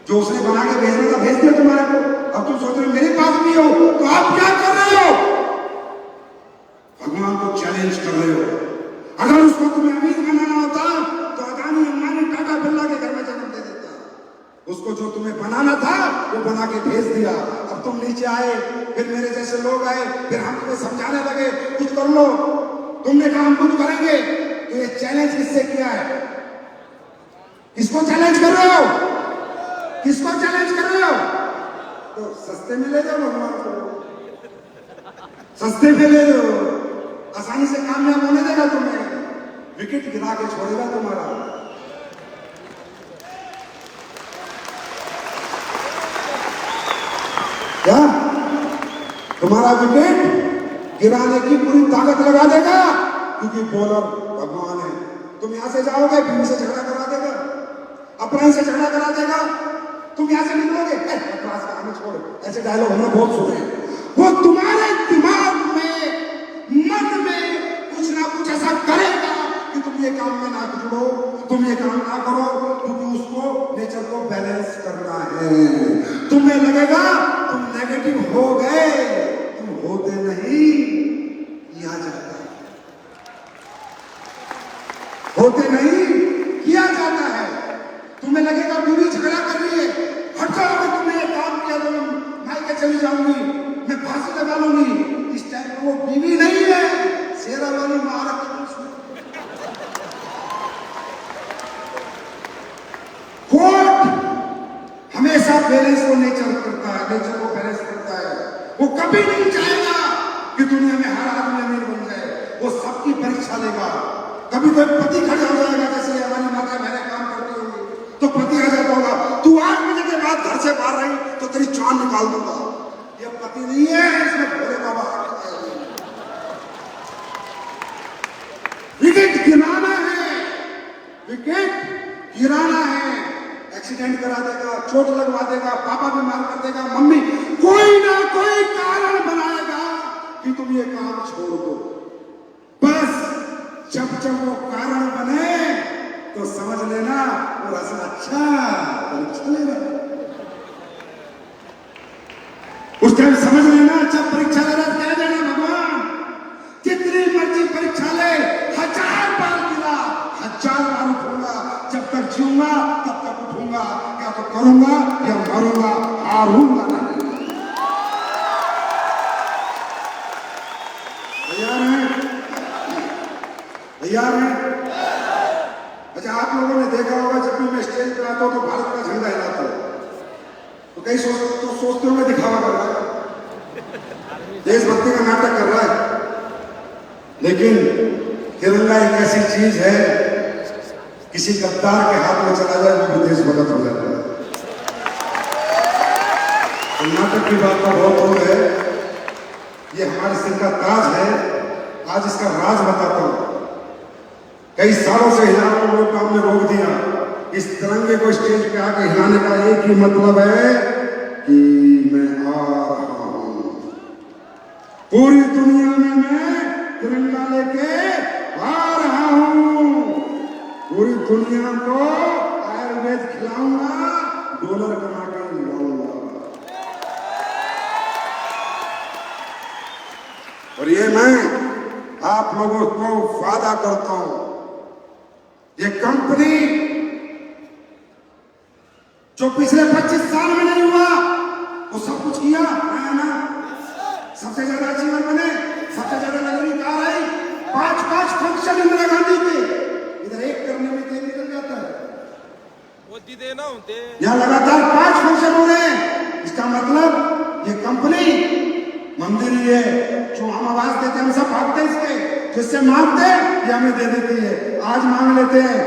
[SPEAKER 3] जो उसने बना के भेजना था भेज दिया तुम्हारे को, अब तुम सोच रहे हो मेरे पास भी हो, तो आप क्या कर रहे हो? भगवान को चैलेंज कर रहे हो। अगर उसको तुम्हें अमीर बनाना होता तो अदानी अंबानी टाटा बिरला के घर में जन्म दे देता। उसको जो तुम्हें बनाना था वो बना के भेज दिया। अब तुम नीचे आए, फिर मेरे जैसे लोग आए, फिर हम तुम्हें समझाने लगे कुछ कर लो। तुमने कहा हम कुछ करेंगे, तो ये चैलेंज किससे किया है? किसको चैलेंज कर रहे हो? किसको चैलेंज कर रहे हो? तो सस्ते में ले जाओ भगवान को, सस्ते में ले लो, आसानी से कामयाब होने देगा तुम्हें, विकेट गिरा के छोड़ेगा तुम्हारा। क्या तुम्हारा विकेट गिराने की पूरी ताकत लगा देगा, क्योंकि बॉलर भगवान है। तुम यहां से जाओगे, भीम से झगड़ा करा देगा, अपराध से झगड़ा करा देगा, तुम यहां से निकलोगे, क्लास का हमें छोड़, ऐसे डायलॉग हमने बहुत सुने। वो तुम्हारे दिमाग में, मन में कुछ ना कुछ ऐसा करेगा कि तुम ये काम में ना जुड़ो, तुम ये काम ना करो, क्योंकि उसको नेचर को बैलेंस करना है। तुम्हें लगेगा तुम नेगेटिव हो गए, तुम होते नहीं, किया जाता है, होते नहीं, किया जाता है। तुम्हें लगेगा बीवी झगड़ा कर रही है, हट जाओ, अगर तुमने ये काम किया तो मैं के चली जाऊंगी, मैं फांसी लगा लूंगी। इस टाइम पर वो बीवी नहीं है, शेरा वाली महाराज। कोर्ट हमेशा बैलेंस को नेचर करता है, नेचर को बैलेंस करता है। वो कभी नहीं चाहेगा कि दुनिया में हर आदमी अमीर बन जाए, वो सबकी परीक्षा लेगा। कभी कोई पति खड़ा हो जाएगा, जैसे हमारी माता बहनें काम करती होंगी, तो पति आ जाता होगा, तू 8 बजे के बाद घर से बाहर रही तो तेरी जान निकाल दूंगा। ये पति नहीं है, इसमें भोले बाबा विकेट गिराना है, विकेट गिराना है। एक्सीडेंट करा देगा, चोट लगवा देगा, पापा बीमार कर देगा, मम्मी कोई ना कोई कारण बनाएगा कि तुम ये काम छोड़ दो। बस जब जब वो कारण बने तो समझ लेना वो रास्ता अच्छा लेना। उस टाइम समझ लेना, जब परीक्षा ले रहा कह देना भगवान जितनी मर्जी परीक्षा ले, 1000 बार गिरा, 1000 बार उठूंगा, जब तक जीऊंगा तब तक उठूंगा, या तो करूंगा या मरूंगा, हारूंगा नहीं। तैयार हैं? तैयार हैं? अच्छा, आप लोगों ने देखा होगा जब भी मैं स्टेज पर आता हूं तो भारत का झंडा हिलाता हूं, तो कई सोचते होंगे दिखावा कर रहा है, देशभक्ति का नाटक कर रहा है। लेकिन तिरंगा एक ऐसी चीज है, किसी गद्दार के हाथ में चला जाए वो देशभक्त हो जाता है। कर्नाटक की बात तो बहुत हो है, ये हमारे सिर का ताज है। आज इसका राज बताता हूं। कई सालों से हिलाने लोग हमने रोक दिया। इस तिरंगे को स्टेज पे आके हिलाने का एक ही मतलब है कि मैं आ रहा हूं, पूरी दुनिया में मैं तिरंगा लेके आ रहा हूं, पूरी दुनिया को आयुर्वेद खिलाऊंगा, डॉलर कमा के लाऊंगा। और ये मैं आप लोगों को वादा करता हूं, ये कंपनी जो पिछले 25 साल में नहीं हुआ वो सब कुछ किया है ना। सबसे ज्यादा अचीवर बने, सबसे ज्यादा नगरीय कार आई, 5 फंक्शन इंदिरा गांधी के, इधर एक करने में तेल निकल जाता है। यहाँ लगातार 5 फंक्शन हो रहे हैं। इसका मतलब ये कंपनी मंदिर ही है, जो हम आवाज देते हैं हम सब भागते हैं इसके, जिससे मांगते हैं ये हमें दे देती है। आज मांग लेते हैं,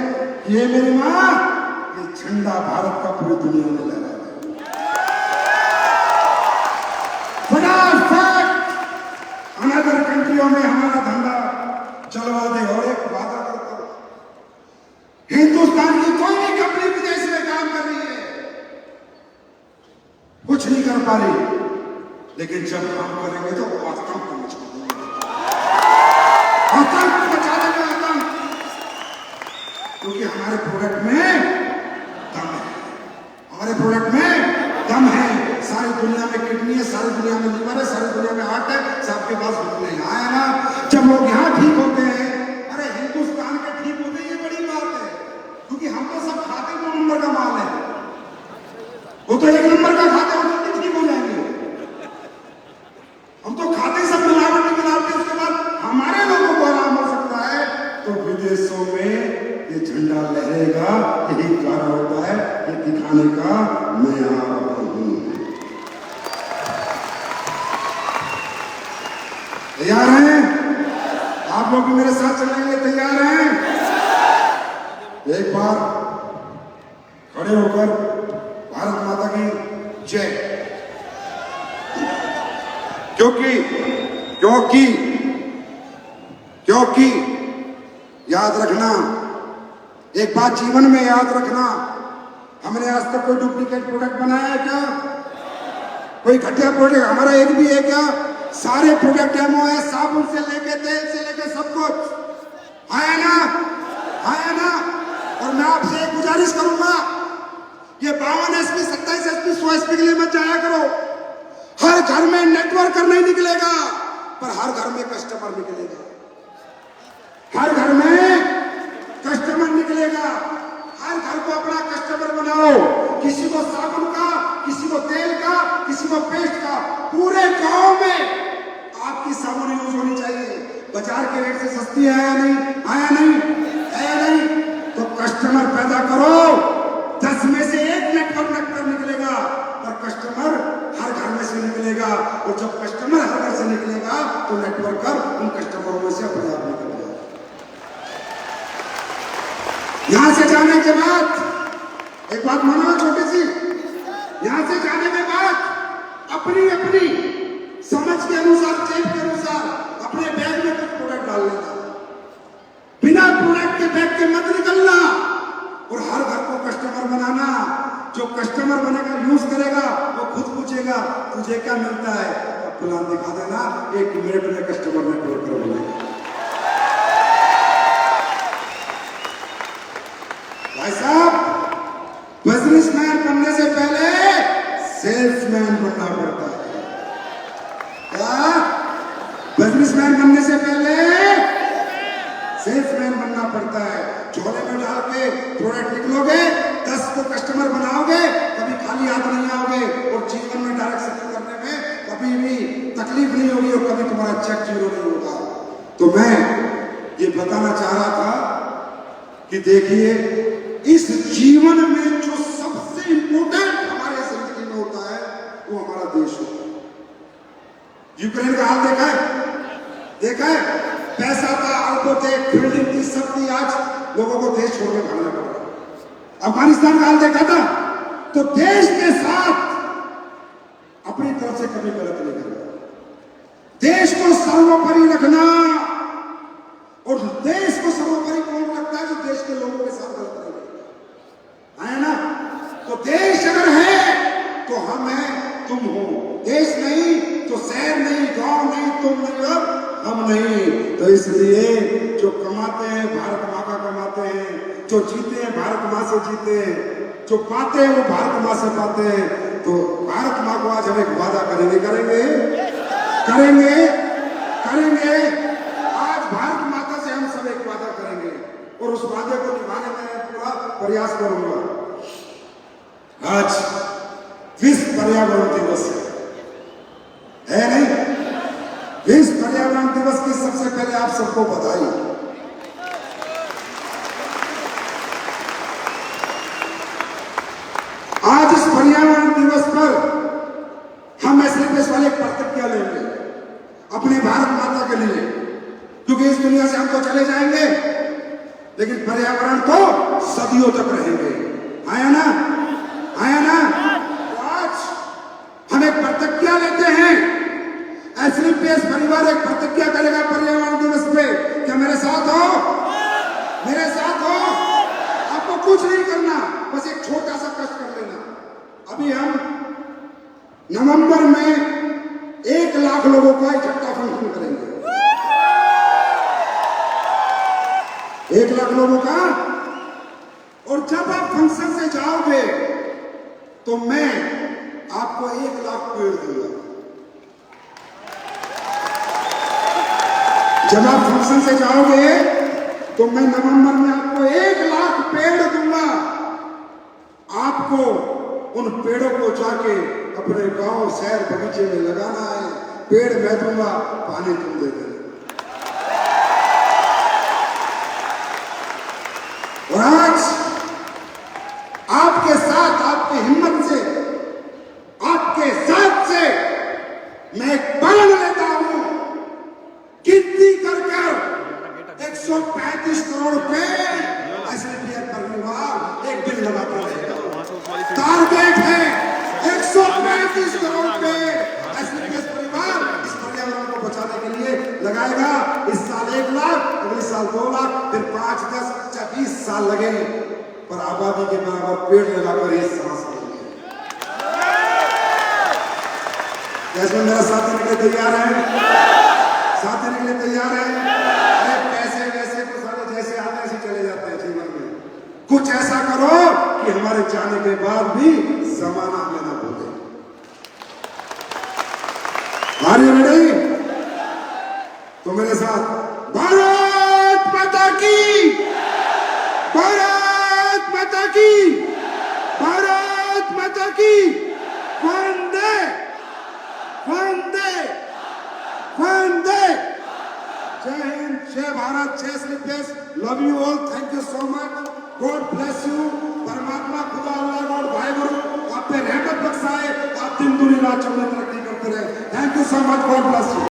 [SPEAKER 3] ये मेरी माँ, ये झंडा भारत का पूरी दुनिया में लगा है। फटाफट अनदर कंट्रियों में हमारा धंधा चलवा दे। और एक वादा करता हूं, हिंदुस्तान की कोई भी कंपनी विदेश में काम कर रही है, कुछ नहीं कर पा रही, लेकिन जब काम करेंगे तो आतंक मचा देंगे, आतंक मचा देंगे, आतंक। क्योंकि हमारे प्रोडक्ट में दम है, हमारे प्रोडक्ट में दम है। सारी दुनिया में किडनी है, सारी दुनिया में लीवर है, सारी दुनिया में हार्ट है, सबके पास घुटने हैं। आया ना, जब लोग यहाँ ठीक होते हैं, अरे हिंदुस्तान के ठीक होते ये बड़ी बात है, क्योंकि हम तो सब खाते 2 नंबर का माल है, वो तो 1 नंबर का खाते हैं, वो ठीक हो जाएंगे। हम तो खाते सब मिलावट मिलाते, उसके बाद हमारे लोगों को आराम हो सकता है, तो विदेशों में ये झंडा लहरेगा। यही कारण होता है ये दिखाने का मैं आ रहा हूं। तैयार हैं? आप लोग भी मेरे साथ चलने के लिए तैयार हैं? एक बार खड़े होकर भारत माता की जय। क्योंकि क्योंकि क्योंकि याद रखना, एक बात जीवन में याद रखना, हमने आज तक कोई डुप्लीकेट प्रोडक्ट बनाया है क्या? कोई घटिया प्रोडक्ट हमारा एक भी है क्या? सारे प्रोडक्ट डेमो है, साबुन से लेके तेल से लेके सब कुछ है ना, है ना। और मैं आपसे एक गुजारिश करूंगा, ये 52 SP 27 SP 100 SP के लिए मत जाया करो। हर घर में नेटवर्कर नहीं निकलेगा, पर हर घर में कस्टमर निकलेगा, हर घर में कस्टमर निकलेगा। हर घर को अपना कस्टमर बनाओ। किसी को साबुन का, किसी को तेल का, किसी को पेस्ट का। पूरे गांव में आपकी साबुन यूज होनी चाहिए। बाजार के रेट से सस्ती है या नहीं? आया नहीं? है या नहीं? तो कस्टमर पैदा करो। 10 में से 1 नेटवर्क निकलेगा, और कस्टमर हर घर में से निकलेगा। और जब कस्टमर हर घर से निकलेगा तो नेटवर्कर उन कस्टमरों में से अपने आप निकल जाएगा। यहां से जाने के बाद एक बात मानो छोटी सी, यहां से जाने के बाद अपनी अपनी समझ के अनुसार, जेब के अनुसार अपने बैग में कुछ प्रोडक्ट डाल लेना। बिना प्रोडक्ट के बैग के मत निकलना। और हर घर को कस्टमर बनाना। जो कस्टमर बनेगा, यूज करेगा, वो खुद पूछेगा तुझे क्या मिलता है, अब प्लान दिखा देना। 1 मिनट में कस्टमर नेटवर्क कर बनेगा। भाई साहब, बिजनेसमैन बनने से पहले सेल्समैन बनना पड़ता है। क्या? बिजनेसमैन बनने से पहले सेल्समैन बनना पड़ता है। झोले में डाल के प्रोडक्ट निकलोगे, 10 को कस्टमर बनाओगे, कभी खाली हाथ नहीं आओगे। और जीवन में डायरेक्ट सेल करने में कभी भी तकलीफ नहीं होगी, और कभी तुम्हारा चेक जीरो नहीं होगा। तो मैं ये बताना चाह रहा था कि देखिए, इस जीवन में जो सबसे इंपॉर्टेंट हमारे जिंदगी में होता है वो हमारा देश होता है। यूक्रेन का हाल देखा है? देखा है? पैसा था, अरबों थे, बिल्डिंग थी, सब थी, आज लोगों को देश छोड़ के भागना पड़ रहा। अफगानिस्तान का हाल देखा था? तो देश के साथ अपनी तरफ से कभी गलत नहीं करना, देश को सर्वोपरि रखना। और देश को सर्वोपरि कौन रखता है? जो देश के लोगों के साथ गलत नहीं करता है ना। तो देश अगर है तो हम हैं, तुम हो। देश नहीं तो शहर नहीं, गांव नहीं, तुम नहीं और हम नहीं। तो इसलिए जो कमाते हैं भारत माँ का कमाते हैं, जो जीते हैं भारत माँ से जीते हैं, जो पाते हैं वो भारत माँ से पाते हैं। तो भारत माँ को आज हम एक वादा करेंगे, करेंगे आज भारत माता से हम सब एक वादा करेंगे, और उस वादे को निभाने में मैं पूरा प्रयास करूंगा। आज विश्व पर्यावरण दिवस है नहीं? विश्व पर्यावरण दिवस की सबसे पहले आप सबको बधाई। आज इस पर्यावरण दिवस पर हम ऐसे देश वाले प्रतिज्ञा लेंगे अपने भारत माता के लिए, क्योंकि इस दुनिया से हम तो चले जाएंगे, लेकिन पर्यावरण तो सदियों तक रहेंगे। आया ना? आया ना? तो आज हम एक प्रतिज्ञा लेते हैं। एसलीपीएस परिवार एक प्रतिज्ञा करेगा पर्यावरण दिवस पे। क्या मेरे साथ हो? मेरे साथ हो? आपको कुछ नहीं करना, बस एक छोटा सा कष्ट कर लेना। अभी हम नवंबर में 1 लाख लोगों का इकट्ठा फंक्शन करेंगे। 1 लाख लोगों का। और जब आप फंक्शन से जाओगे तो मैं आपको 1 लाख पेड़ दूंगा। जब आप फंक्शन से जाओगे तो मैं नवंबर में आपको 1 लाख पेड़ दूंगा। आपको उन पेड़ों को जाके अपने गांव, शहर, बगीचे में लगाना है। पेड़ मैं दूंगा, पानी तुम दे देना। और आज आपके साथ, आपकी हिम्मत से, आपके साथ से मैं एक प्रण लेता हूं, गिनती कर 135 करोड़ रुपए एसलीपीएस परिवार एक दिन लगाता रहेगा। टारगेट है 135 करोड़ रुपए एसलीपीएस परिवार इस पर्यावरण को बचाने के लिए लगाएगा। इस साल 1 लाख, अगले साल 2 लाख, फिर 5, 10, 20 साल लगे, पर आबादी के बराबर पेड़ लगाकर ये सांस लेंगे। कैसे मेरा साथ देने के लिए तैयार है? साथ देने के लिए तैयार है? अरे पैसे वैसे तो सारे जैसे आते हैं ऐसे चले जाते हैं जीवन में। कुछ ऐसा करो कि हमारे जाने के बाद भी जमाना हमें ना भूले। Are you ready? तो मेरे साथ भारत माता की, भारत माता की, भारत जय हिंद, जय भारत, जय Shri Krishna. Love you all, thank you so much, God bless you. परमात्मा खुदा अल्लाह गॉड भाई गुरु आप पे रहमत बख्शाए, आप दिन दुनी रात चौदह तरक्की करते रहे। Thank you so much, God bless you.